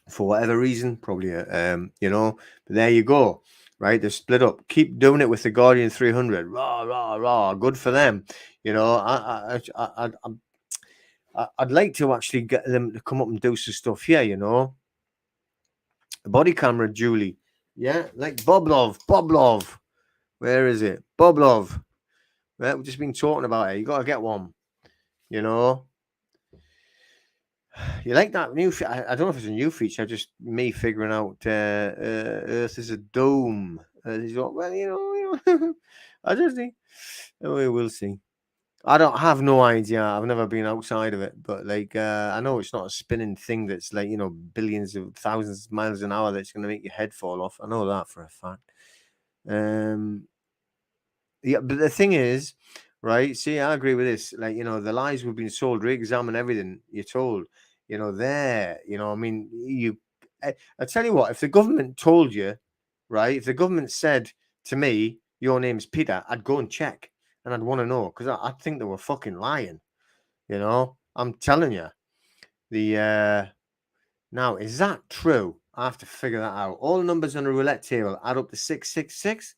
for whatever reason, probably, you know, but there you go. Right. They're split up. Keep doing it with the Guardian 300. Rah, rah, rah. Good for them. You know, I'd like to actually get them to come up and do some stuff here, you know. Body camera, Julie. Yeah, like Boblov. Where is it? Boblov. Right, we've just been talking about it. You got to get one. You know, you like that new? I don't know if it's a new feature. Just me figuring out Earth is a dome. Well, you know, I don't think. We will see. I don't have no idea. I've never been outside of it, but like I know it's not a spinning thing that's like, you know, billions of thousands of miles an hour that's going to make your head fall off. I know that for a fact. Yeah, but the thing is, right? See, I agree with this. Like, you know, the lies we've been sold, re-examine everything you're told. You know, there. You know, I mean, I tell you what, if the government told you, right? If the government said to me, "Your name's Peter," I'd go and check, and I'd want to know because I think they were fucking lying. You know, I'm telling you. Now, is that true? I have to figure that out. All numbers on a roulette table add up to 666.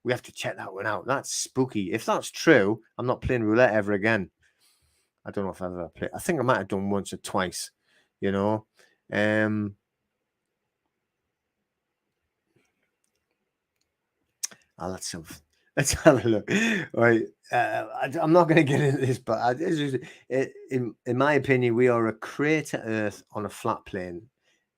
We have to check that one out. That's spooky. If that's true, I'm not playing roulette ever again. I don't know if I've ever played. I think I might have done once or twice, you know. Let's have a look. Right. I'm not going to get into this, but in my opinion, we are a crater Earth on a flat plane.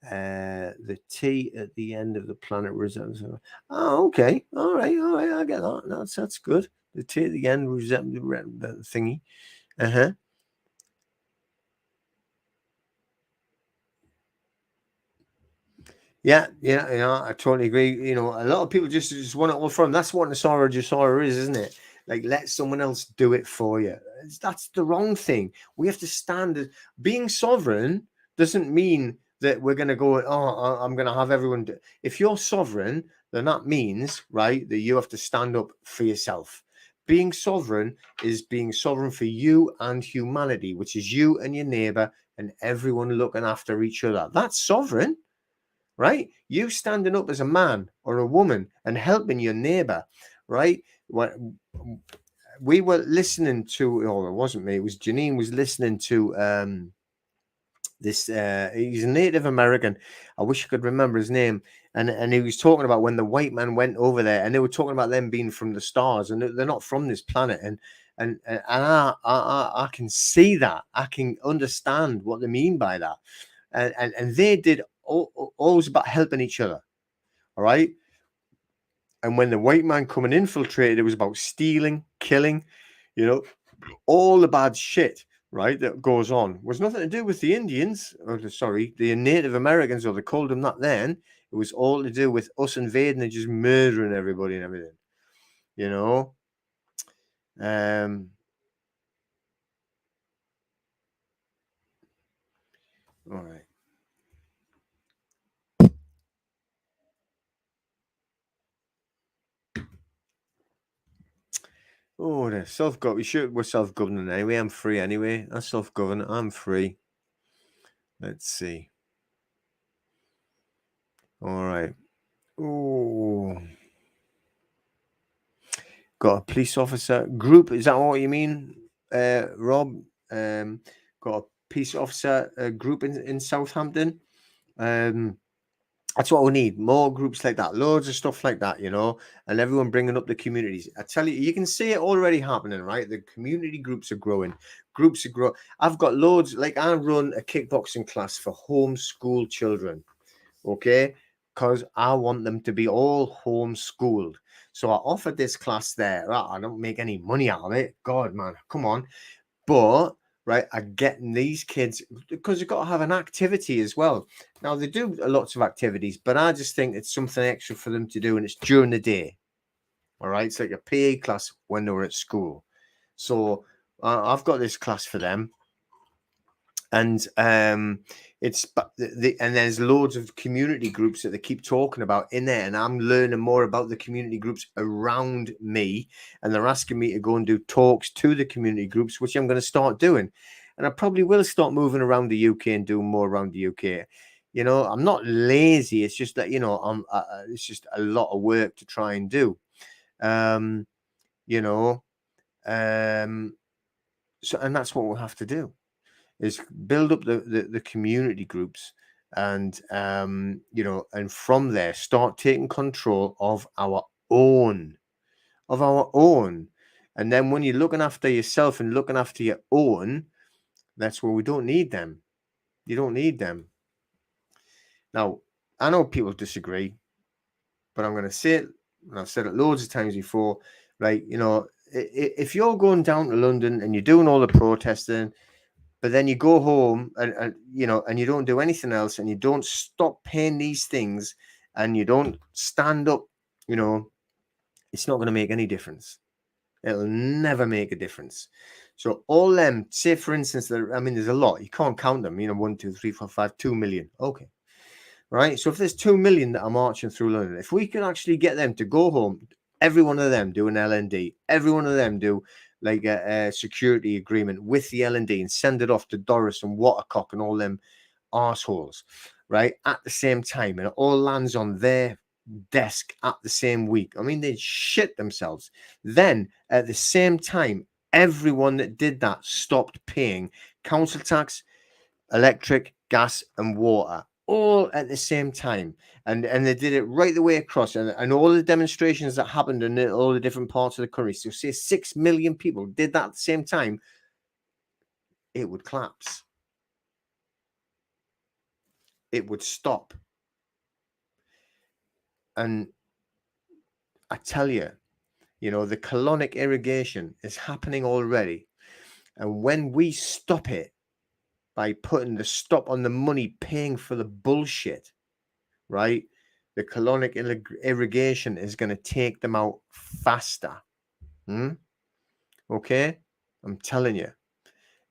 The T at the end of the planet resembles. Oh, okay. All right. I get that. That's good. The T at the end resembles the thingy. Yeah, I totally agree. You know, a lot of people just want it all from. That's what Nasara is, isn't it? Like, let someone else do it for you. That's the wrong thing. We have to stand. Being sovereign doesn't mean that we're going to go, oh, I'm going to have everyone do. If you're sovereign, then that means, right, that you have to stand up for yourself. Being sovereign is being sovereign for you and humanity, which is you and your neighbor and everyone looking after each other. That's sovereign. Right? You standing up as a man or a woman and helping your neighbor, right? What we were listening to, or it wasn't me, it was Janine was listening to this he's a Native American. I wish I could remember his name. And he was talking about when the white man went over there and they were talking about them being from the stars and they're not from this planet. And I can see that. I can understand what they mean by that. And they did always about helping each other. All right. And when the white man come and infiltrated, it was about stealing, killing, you know, all the bad shit, right, that goes on. It was nothing to do with the Indians, or sorry, the Native Americans, or they called them that then. It was all to do with us invading and just murdering everybody and everything, you know. All right. Oh, the self-governed. We're self-governing anyway. I'm free anyway. I'm self-governed. I'm free. Let's see. All right. Oh, got a police officer group. Is that what you mean, Rob? Got a police officer group in Southampton. That's what we need. More groups like that, loads of stuff like that, and everyone bringing up the communities. I tell you, you can see it already happening, right? The community groups are growing. Groups are growing. I've got loads, like I run a kickboxing class for homeschool children, okay? Because I want them to be all homeschooled. So I offered this class there. I don't make any money out of it. God, man, come on. But right, I get these kids because you've got to have an activity as well. Now they do lots of activities, but I just think it's something extra for them to do, and it's during the day. All right, it's like a PE class when they were at school. So I've got this class for them, and it's and there's loads of community groups that they keep talking about in there, and I'm learning more about the community groups around me, and they're asking me to go and do talks to the community groups, which I'm going to start doing, and I probably will start moving around the UK and doing more around the UK. I'm not lazy, it's just that it's just a lot of work to try and do. So and that's what we'll have to do, is build up the community groups, and and from there start taking control of our own. And then when you're looking after yourself and looking after your own, that's where we don't need them. You don't need them. Now, I know people disagree, but I'm going to say it, and I've said it loads of times before, right? If you're going down to London and you're doing all the protesting, but then you go home and you don't do anything else, and you don't stop paying these things, and you don't stand up, it's not going to make any difference. It'll never make a difference. So all them, say for instance, there's a lot, you can't count them, 1, 2, 3, 4, 5, 2 million. Okay. Right. So if there's 2 million that are marching through London, if we can actually get them to go home, every one of them do an LND, every one of them do like a security agreement with the LND and send it off to Doris and Watercock and all them arseholes, right? At the same time, and it all lands on their desk at the same week. I mean, they shit themselves. Then at the same time, everyone that did that stopped paying council tax, electric, gas, and water, all at the same time. And they did it right the way across. And all the demonstrations that happened in all the different parts of the country. So say 6 million people did that at the same time, it would collapse. It would stop. And I tell you, the colonic irrigation is happening already. And when we stop it by putting the stop on the money paying for the bullshit, right, the colonic irrigation is going to take them out faster. Okay, I'm telling you.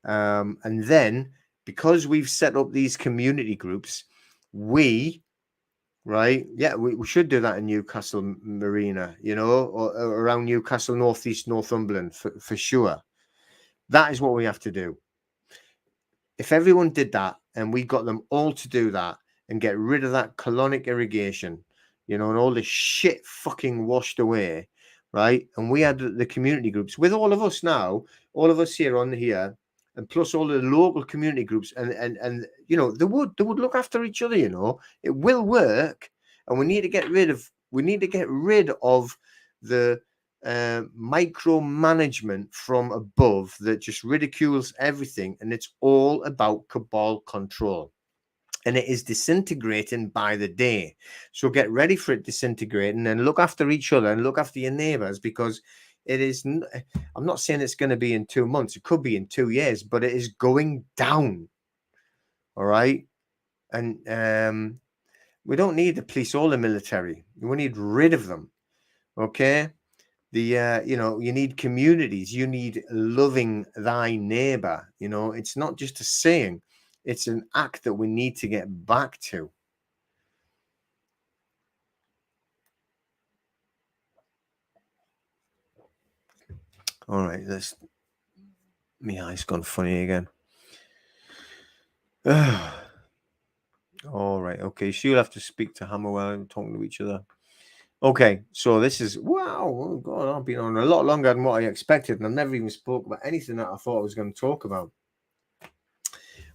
And then, because we've set up these community groups, we should do that in Newcastle Marina, or around Newcastle, Northeast Northumberland, for sure. That is what we have to do. If everyone did that and we got them all to do that and get rid of that colonic irrigation, and all the shit fucking washed away, right? And we had the community groups with all of us now, all of us here on here, and plus all the local community groups, and they would look after each other. It will work, and we need to get rid of the micromanagement from above that just ridicules everything, and it's all about cabal control, and it is disintegrating by the day. So get ready for it disintegrating, and look after each other and look after your neighbors, because it is, I'm not saying it's going to be in 2 months, it could be in 2 years, but it is going down. All right. And we don't need the police or the military. We need rid of them. Okay. You need communities, you need loving thy neighbor. It's not just a saying, it's an act that we need to get back to. All right, my eyes gone funny again. All right, okay, so you'll have to speak to Hammerwell and talking to each other. Okay, so this is, wow, oh God, I've been on a lot longer than what I expected, and I've never even spoke about anything that I thought I was going to talk about.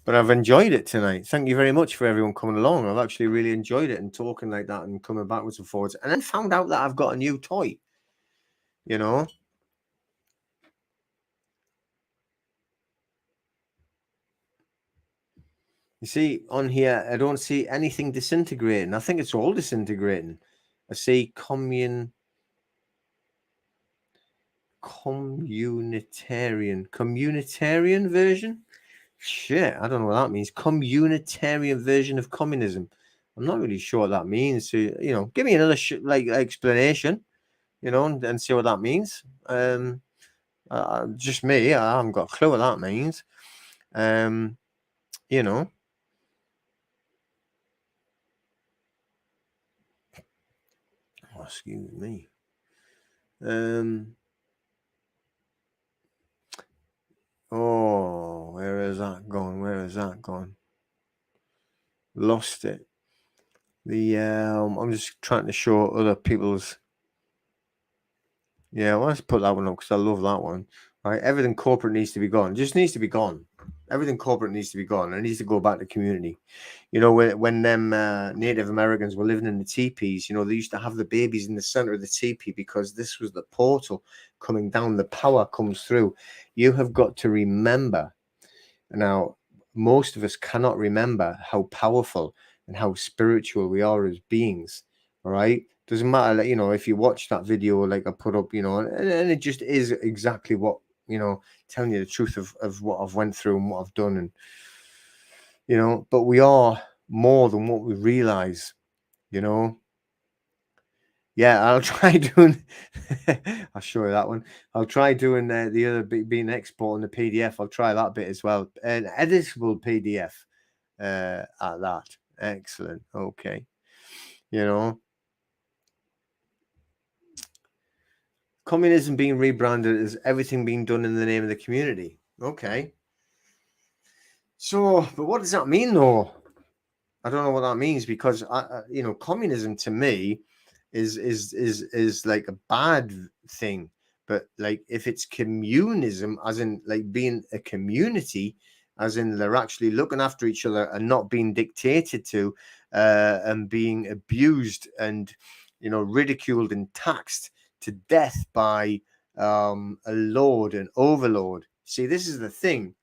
But I've enjoyed it tonight. Thank you very much for everyone coming along. I've actually really enjoyed it and talking like that and coming backwards and forwards. And then found out that I've got a new toy, you know. You see, on here, I don't see anything disintegrating. I think it's all disintegrating. I see communitarian version. Shit, I don't know what that means. Communitarian version of communism. I'm not really sure what that means. So, you know, give me another explanation, you know, and see what that means. Just me, I haven't got a clue what that means. You know. Oh, excuse me. Oh, where is that gone? Where is that gone? Lost it. I'm just trying to show other people's. Yeah, well, let's put that one up because I love that one. Right, everything corporate needs to be gone. Just needs to be gone. Everything corporate needs to be gone. It needs to go back to community. You know, when them Native Americans were living in the teepees, you know, they used to have the babies in the center of the teepee because this was the portal coming down. The power comes through. You have got to remember. Now, most of us cannot remember how powerful and how spiritual we are as beings. All right. Doesn't matter, you know, if you watch that video like I put up, you know, and it just is exactly what, you know, telling you the truth of what I've went through and what I've done. And, you know, but we are more than what we realize, you know. Yeah, I'll try doing. I'll show you that one. I'll try doing the other being export and the PDF. I'll try that bit as well. An editable PDF at that. Excellent. Okay. You know, communism being rebranded as everything being done in the name of the community. Okay. So, but what does that mean, though? I don't know what that means because you know, communism to me is like a bad thing. But like if it's communism, as in like being a community, as in they're actually looking after each other and not being dictated to, and being abused and, you know, ridiculed and taxed to death by a lord and overlord. See, this is the thing.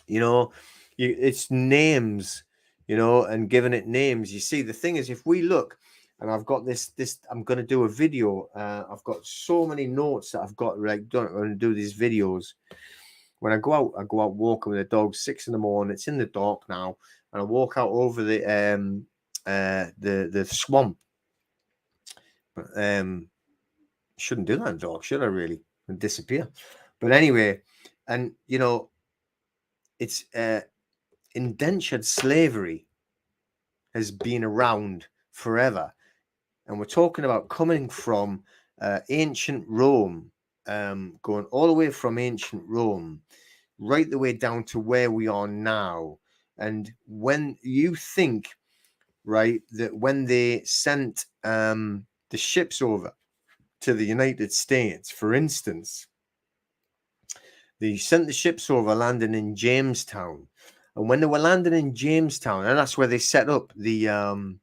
You know, it's names, you know, and giving it names. You see, the thing is, if we look, and I've got this, I'm going to do a video. I've got so many notes that I've got, like, don't want to do these videos. When I go out walking with the dog, 6 a.m. It's in the dark now, and I walk out over the swamp. But shouldn't do that in the dark, should I really? And disappear. But anyway, and you know, it's indentured slavery has been around forever. And we're talking about coming from ancient Rome, going all the way from ancient Rome, right the way down to where we are now. And when you think, right, that when they sent the ships over to the United States, for instance, they sent the ships over landing in Jamestown. And when they were landing in Jamestown, and that's where they set up the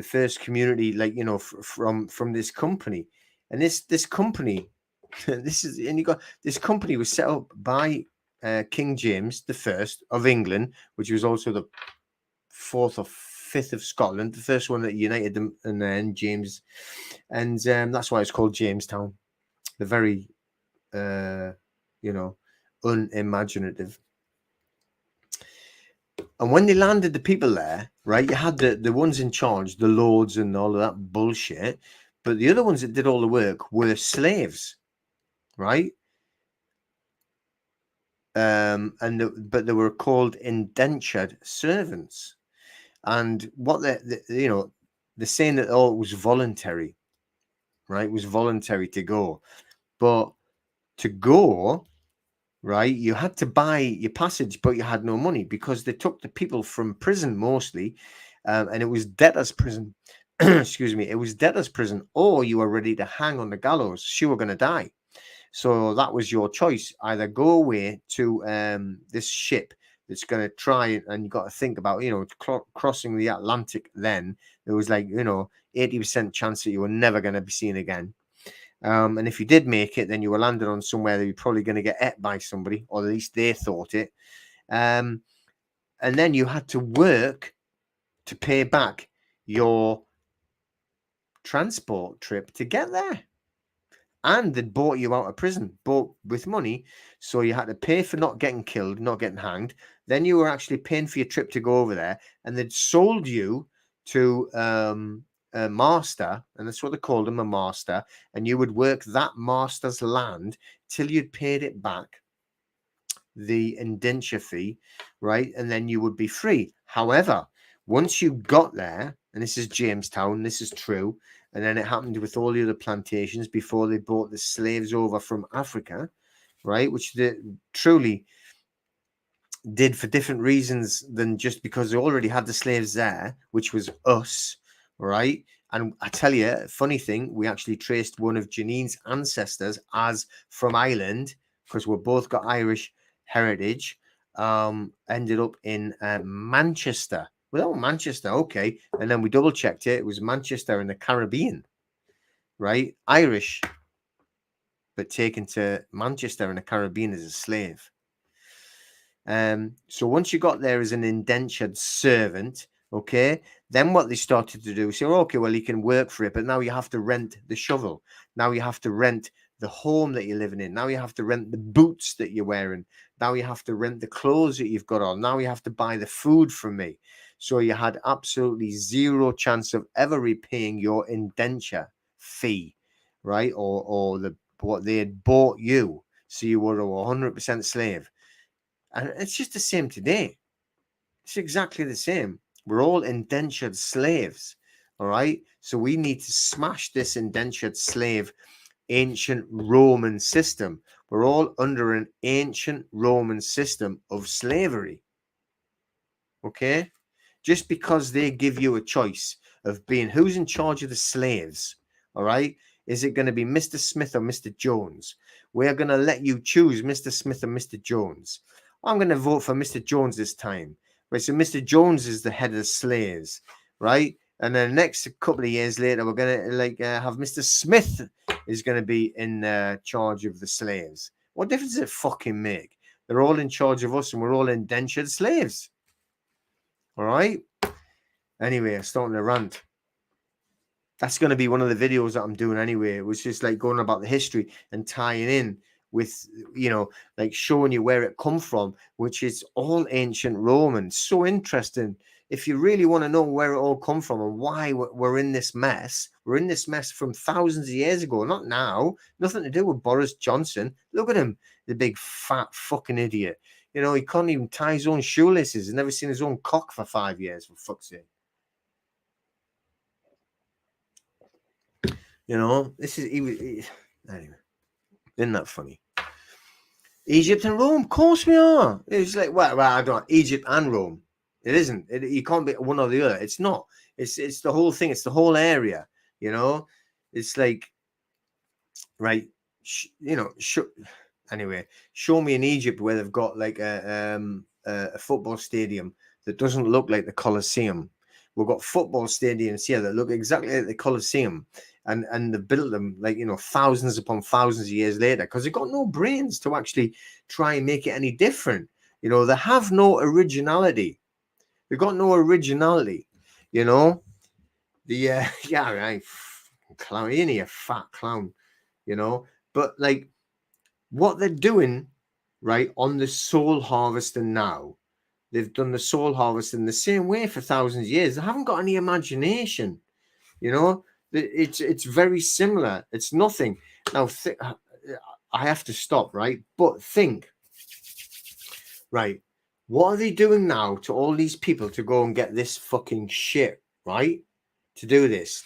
first community, like, you know, from this company. And this company, this company was set up by King James the First of England, which was also the 4th or 5th of Scotland, the first one that united them, and then James, and that's why it's called Jamestown. The very, you know, unimaginative. And when they landed the people there, right, you had the ones in charge, the lords and all of that bullshit. But the other ones that did all the work were slaves, right? But they were called indentured servants. And what you know, they're saying that, oh, it was voluntary, right? It was voluntary to go. But to go, right, you had to buy your passage, but you had no money because they took the people from prison mostly, and it was debtor's prison. Excuse me, it was debtor's prison, or you were ready to hang on the gallows. So you were going to die. So that was your choice. Either go away to this ship that's going to try, and you got to think about, crossing the Atlantic. Then there was 80% chance that you were never going to be seen again. And if you did make it, then you were landing on somewhere that you're probably going to get ate by somebody, or at least they thought it. And then you had to work to pay back your transport trip to get there. And they'd bought you out of prison, bought with money. So you had to pay for not getting killed, not getting hanged. Then you were actually paying for your trip to go over there. And they'd sold you to a master, and that's what they called him, a master. And you would work that master's land till you'd paid it back, the indenture fee, right? And then you would be free. However, once you got there, and this is Jamestown, this is true, and then it happened with all the other plantations before they brought the slaves over from Africa, right? Which they truly did for different reasons than just because they already had the slaves there, which was us, right? And I tell you, funny thing, we actually traced one of Janine's ancestors as from Ireland, because we've both got Irish heritage, ended up in Manchester. Well, Manchester, okay. And then we double checked it. It was Manchester in the Caribbean, right? Irish, but taken to Manchester in the Caribbean as a slave. So once you got there as an indentured servant, okay, then what they started to do is say, okay, well, you can work for it, but now you have to rent the shovel. Now you have to rent the home that you're living in. Now you have to rent the boots that you're wearing. Now you have to rent the clothes that you've got on. Now you have to buy the food from me. So you had absolutely zero chance of ever repaying your indenture fee, right? Or what they had bought you. So you were a 100% slave. And it's just the same today. It's exactly the same. We're all indentured slaves. All right. So we need to smash this indentured slave ancient Roman system. We're all under an ancient Roman system of slavery. Okay. Just because they give you a choice of being who's in charge of the slaves. All right. Is it going to be Mr. Smith or Mr. Jones? We're going to let you choose Mr. Smith or Mr. Jones. I'm going to vote for Mr. Jones this time. Right, so Mr. Jones is the head of the slaves, right? And then the next couple of years later, we're going to have Mr. Smith is going to be in charge of the slaves. What difference does it fucking make? They're all in charge of us and we're all indentured slaves. All right? Anyway, I'm starting to rant. That's going to be one of the videos that I'm doing anyway. It was just like going about the history and tying in with, like showing you where it come from, which is all ancient Roman. So interesting. If you really want to know where it all come from and why we're in this mess, we're in this mess from thousands of years ago, not now. Nothing to do with Boris Johnson. Look at him, the big fat fucking idiot. He can't even tie his own shoelaces. He's never seen his own cock for 5 years, for fuck's sake. This is anyway. Isn't that funny? Egypt and Rome, of course we are. It's like, well, I don't know, Egypt and Rome. It isn't. You can't be one or the other. It's not. It's the whole thing. It's the whole area. It's like, right. Anyway, show me in Egypt where they've got like a football stadium that doesn't look like the Colosseum. We've got football stadiums here that look exactly like the Colosseum. And they built them thousands upon thousands of years later because they've got no brains to actually try and make it any different. They have no originality. They've got no originality. Right, clown, ain't he a fat clown? But like what they're doing, right, on the soul harvesting now, they've done the soul harvesting the same way for thousands of years. They haven't got any imagination. It's very similar. It's nothing. Now, I have to stop, right? But think, right? What are they doing now to all these people to go and get this fucking shit, right? To do this.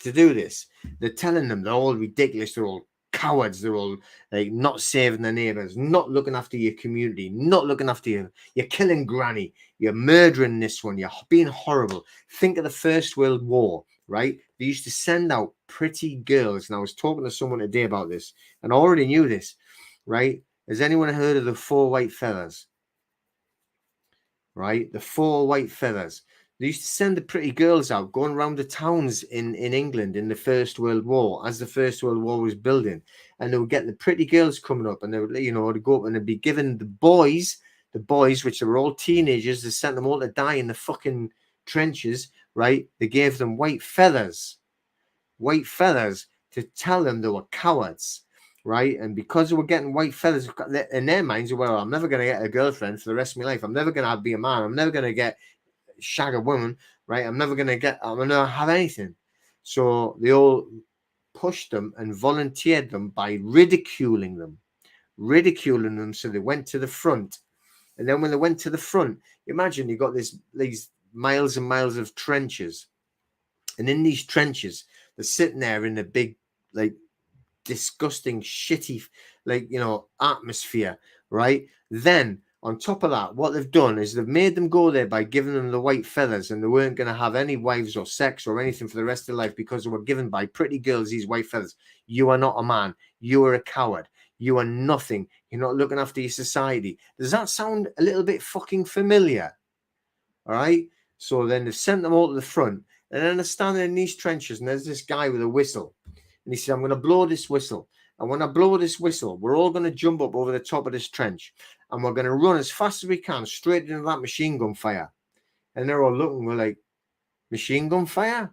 They're telling them they're all ridiculous. They're all cowards. They're all like not saving their neighbors, not looking after your community, not looking after you. You're killing granny. You're murdering this one. You're being horrible. Think of the First World War. Right? They used to send out pretty girls. And I was talking to someone today about this, and I already knew this. right? Has anyone heard of the 4 white feathers? Right? The 4 white feathers. They used to send the pretty girls out going around the towns in England in the First World War, as the First World War was building. And they would get the pretty girls coming up, and they would, to go up and they'd be given the boys, which were all teenagers, they sent them all to die in the fucking trenches, right? They gave them white feathers to tell them they were cowards, right? And because they were getting white feathers in their minds, well, I'm never going to get a girlfriend for the rest of my life. I'm never going to be a man. I'm never going to get shag a woman, right? I'm going to have anything. So they all pushed them and volunteered them by ridiculing them. So they went to the front. And then when they went to the front, imagine you got these miles and miles of trenches. And in these trenches, they're sitting there in a big, like, disgusting, shitty, atmosphere, right? Then on top of that, what they've done is they've made them go there by giving them the white feathers, and they weren't going to have any wives or sex or anything for the rest of their life because they were given by pretty girls these white feathers. You are not a man. You are a coward. You are nothing. You're not looking after your society. Does that sound a little bit fucking familiar? All right. So then they've sent them all to the front, and then they're standing in these trenches, and there's this guy with a whistle. And he said, I'm going to blow this whistle. And when I blow this whistle, we're all going to jump up over the top of this trench. And we're going to run as fast as we can straight into that machine gun fire. And they're all looking, we're like, machine gun fire?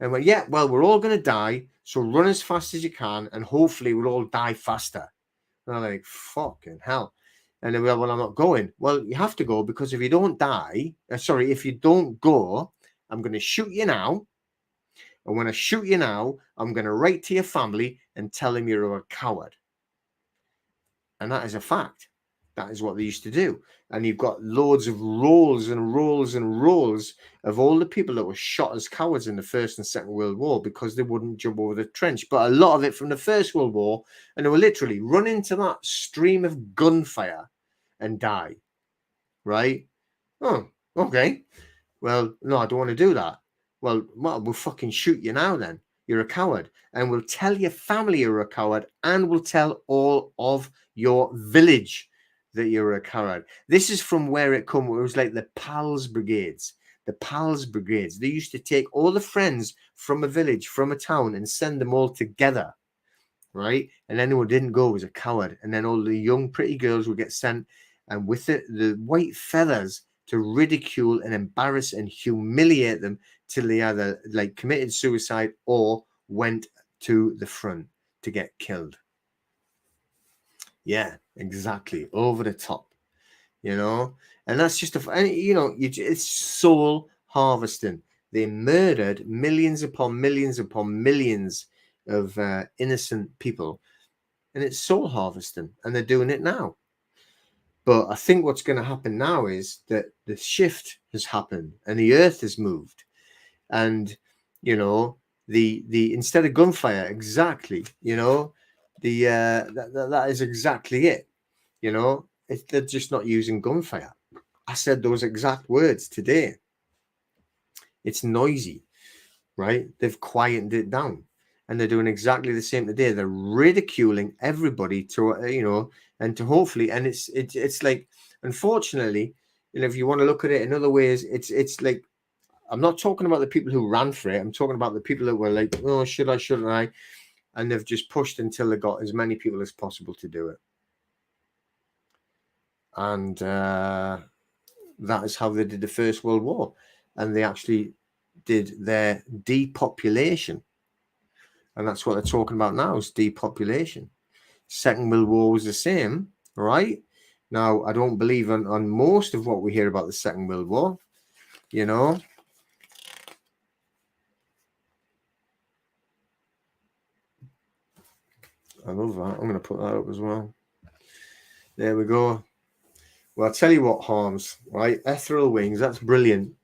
And we're, yeah, well, we're all going to die. So run as fast as you can. And hopefully we'll all die faster. And I'm like, fucking hell. And they were, well, I'm not going. Well, you have to go, because if you don't if you don't go, I'm going to shoot you now. And when I shoot you now, I'm going to write to your family and tell them you're a coward. And that is a fact. That is what they used to do. And you've got loads of rolls and rolls and rolls of all the people that were shot as cowards in the First and Second World War because they wouldn't jump over the trench. But a lot of it from the First World War, and they were literally run into that stream of gunfire and die. Right? Oh, okay. Well, no, I don't want to do that. Well, we'll fucking shoot you now then. You're a coward. And we'll tell your family you're a coward, and we'll tell all of your village that you're a coward. This is from where it come. It was like the Pals Brigades. The Pals Brigades. They used to take all the friends from a village, from a town, and send them all together, right? And anyone who didn't go was a coward. And then all the young, pretty girls would get sent, and with it, the white feathers, to ridicule and embarrass and humiliate them till they either like committed suicide or went to the front to get killed. Yeah, exactly. Over the top, and that's just it's soul harvesting. They murdered millions upon millions upon millions of innocent people, and it's soul harvesting, and they're doing it now. But I think what's going to happen now is that the shift has happened and the earth has moved. And, the instead of gunfire, exactly, that is exactly it. They're just not using gunfire. I said those exact words today. It's noisy, right? They've quietened it down. And they're doing exactly the same today. They're ridiculing everybody to, and to hopefully, and it's like, unfortunately, if you want to look at it in other ways, it's like, I'm not talking about the people who ran for it. I'm talking about the people that were like, oh, shouldn't I? And they've just pushed until they got as many people as possible to do it. And that is how they did the First World War. And they actually did their depopulation. And that's what they're talking about now, is depopulation. Second World War was the same, right? Now, I don't believe on most of what we hear about the Second World War, I love that. I'm going to put that up as well. There we go. Well, I'll tell you what harms, right? Ethereal wings, that's brilliant.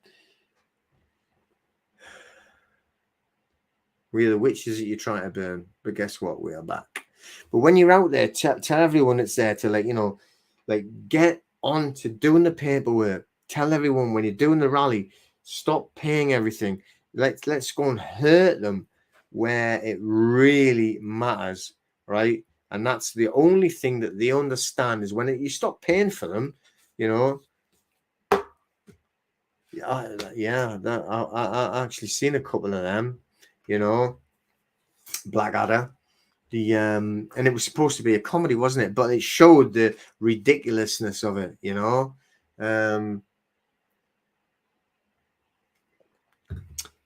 We're the witches that you're trying to burn, but guess what? We are back. But when you're out there, tell everyone that's there to get on to doing the paperwork. Tell everyone when you're doing the rally, stop paying everything. Let's go and hurt them where it really matters, right? And that's the only thing that they understand is when you stop paying for them, you know. Yeah, I actually seen a couple of them, you know. Blackadder. And it was supposed to be a comedy, wasn't it? But it showed the ridiculousness of it, you know.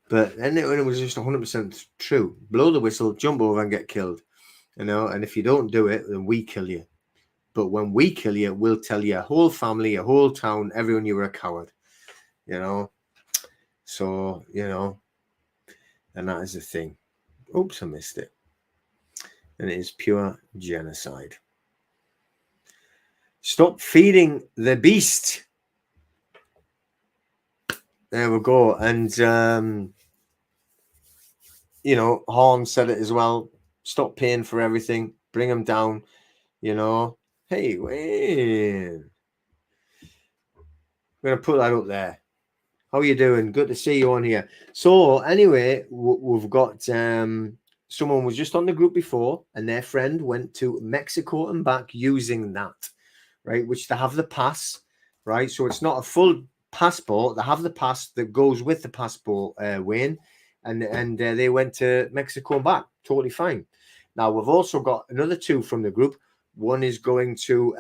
But then it was just 100% true. Blow the whistle, jump over and get killed, you know. And if you don't do it, then we kill you. But when we kill you, we'll tell your whole family, your whole town, everyone you were a coward, you know. So, you know, and that is the thing. Oops, I missed it. And it is pure genocide. Stop feeding the beast. There we go. And, you know, Horn said it as well. Stop paying for everything. Bring them down, you know. Hey, Wayne. I'm going to put that up there. How are you doing? Good to see you on here. So anyway, we've got someone was just on the group before, and their friend went to Mexico and back using that, right? Which they have the pass, right? So it's not a full passport. They have the pass that goes with the passport, Wayne, and they went to Mexico and back, totally fine. Now we've also got another two from the group. One is going to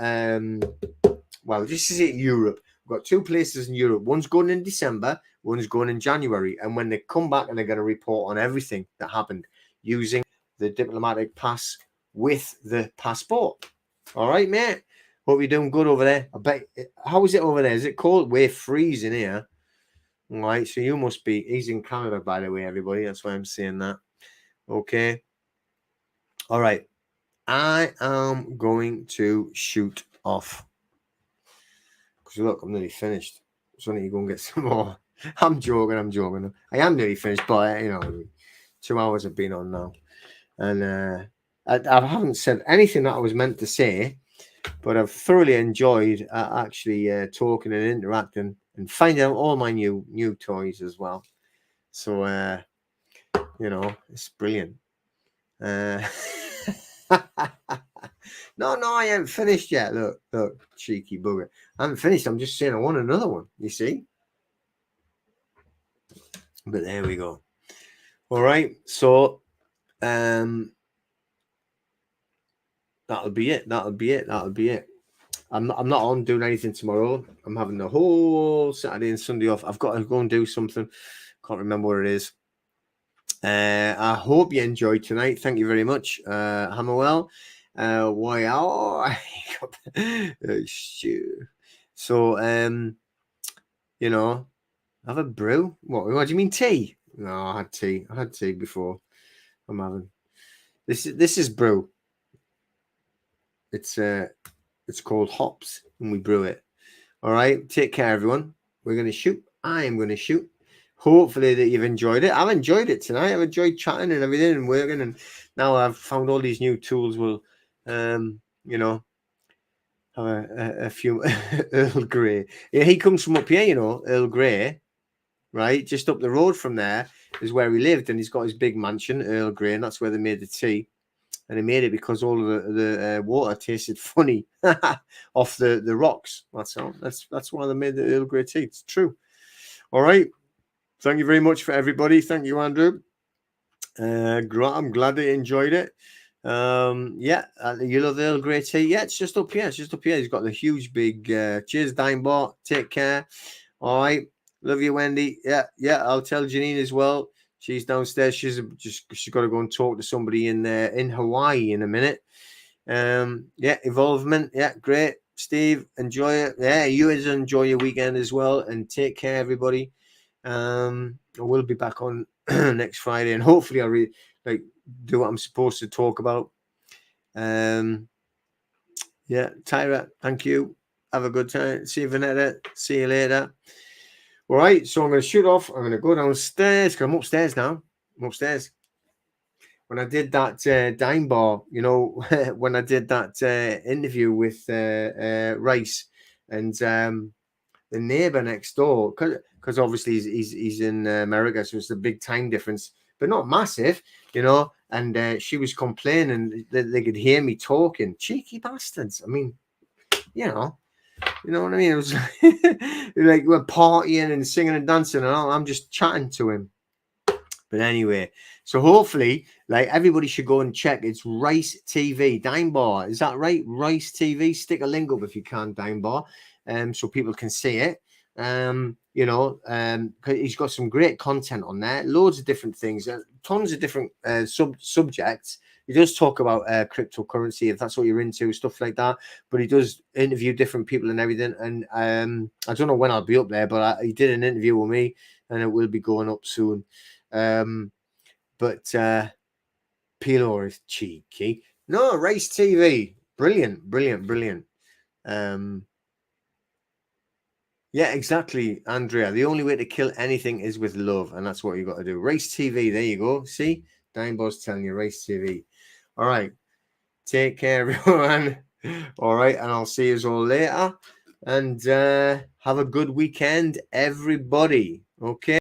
well, this is it, Europe. We've got two places in Europe. One's going in December, one's going in January. And when they come back, and they're going to report on everything that happened using the diplomatic pass with the passport. All right, mate. Hope you're doing good over there. I bet. How is it over there? Is it cold? We're freezing here. All right. So you must be. He's in Canada, by the way, everybody. That's why I'm saying that. Okay. All right. I am going to shoot off. Because look, I'm nearly finished. So I need to go and get some more. I'm joking. I am nearly finished, but you know, 2 hours have been on now. And I haven't said anything that I was meant to say, but I've thoroughly enjoyed actually talking and interacting and finding out all my new toys as well. So, you know, it's brilliant. No, I haven't finished yet. Look, cheeky bugger. I haven't finished. I'm just saying I want another one, you see? But there we go. All right. So, that'll be it. I'm not on doing anything tomorrow. I'm having the whole Saturday and Sunday off. I've got to go and do something. Can't remember what it is. I hope you enjoyed tonight. Thank you very much, Hammerwell. Wow. So, you know, have a brew. What do you mean tea? No, I had tea before. I'm having this is brew. It's called hops, and we brew it. All right, take care, everyone. We're going to shoot. I am going to shoot. Hopefully that you've enjoyed it. I've enjoyed it tonight. I've enjoyed chatting and everything and working, and now I've found all these new tools will, you know, have a few Earl Grey. Yeah, he comes from up here, you know, Earl Grey, right? Just up the road from there is where he lived, and he's got his big mansion, Earl Grey, and that's where they made the tea. And they made it because all of the water tasted funny off the rocks. That's all. That's why they made the Earl Grey tea. It's true. All right. Thank you very much for everybody. Thank you, Andrew. I'm glad that you enjoyed it. Yeah, you love the Earl Grey tea. Yeah, it's just up here. He's got the huge big cheers, Dimebot. Take care. All right. Love you, Wendy. Yeah. I'll tell Janine as well. She's downstairs. She's got to go and talk to somebody in Hawaii in a minute. Yeah, involvement. Yeah, great. Steve, enjoy it. Yeah, you guys enjoy your weekend as well, and take care, everybody. I will be back on next Friday, and hopefully I'll do what I'm supposed to talk about. Yeah, Tyra, thank you. Have a good time. See you, Vanetta. See you later. All right, so I'm going to shoot off. I'm going to go downstairs because I'm upstairs now. When I did that dime bar, you know, when I did that interview with Rice and the neighbor next door, because obviously he's in America, so it's a big time difference but not massive, you know. And she was complaining that they could hear me talking. Cheeky bastards. I mean, you know what I mean? It was like we're partying and singing and dancing, and all. I'm just chatting to him. But anyway, so hopefully, like everybody should go and check. It's Rice TV, Dime Bar. Is that right? Rice TV. Stick a link up if you can, Dime Bar, so people can see it. You know, 'cause he's got some great content on there, loads of different things, tons of different subjects. He does talk about cryptocurrency if that's what you're into, stuff like that. But he does interview different people and everything. And I don't know when I'll be up there, but he did an interview with me, and it will be going up soon. But Pilor is cheeky. No, Race TV, brilliant. Yeah, exactly, Andrea. The only way to kill anything is with love, and that's what you got to do. Race TV, there you go. See, Dimebo's telling you, Race TV. All right, take care, everyone. All right, and I'll see you all later. And have a good weekend, everybody. Okay.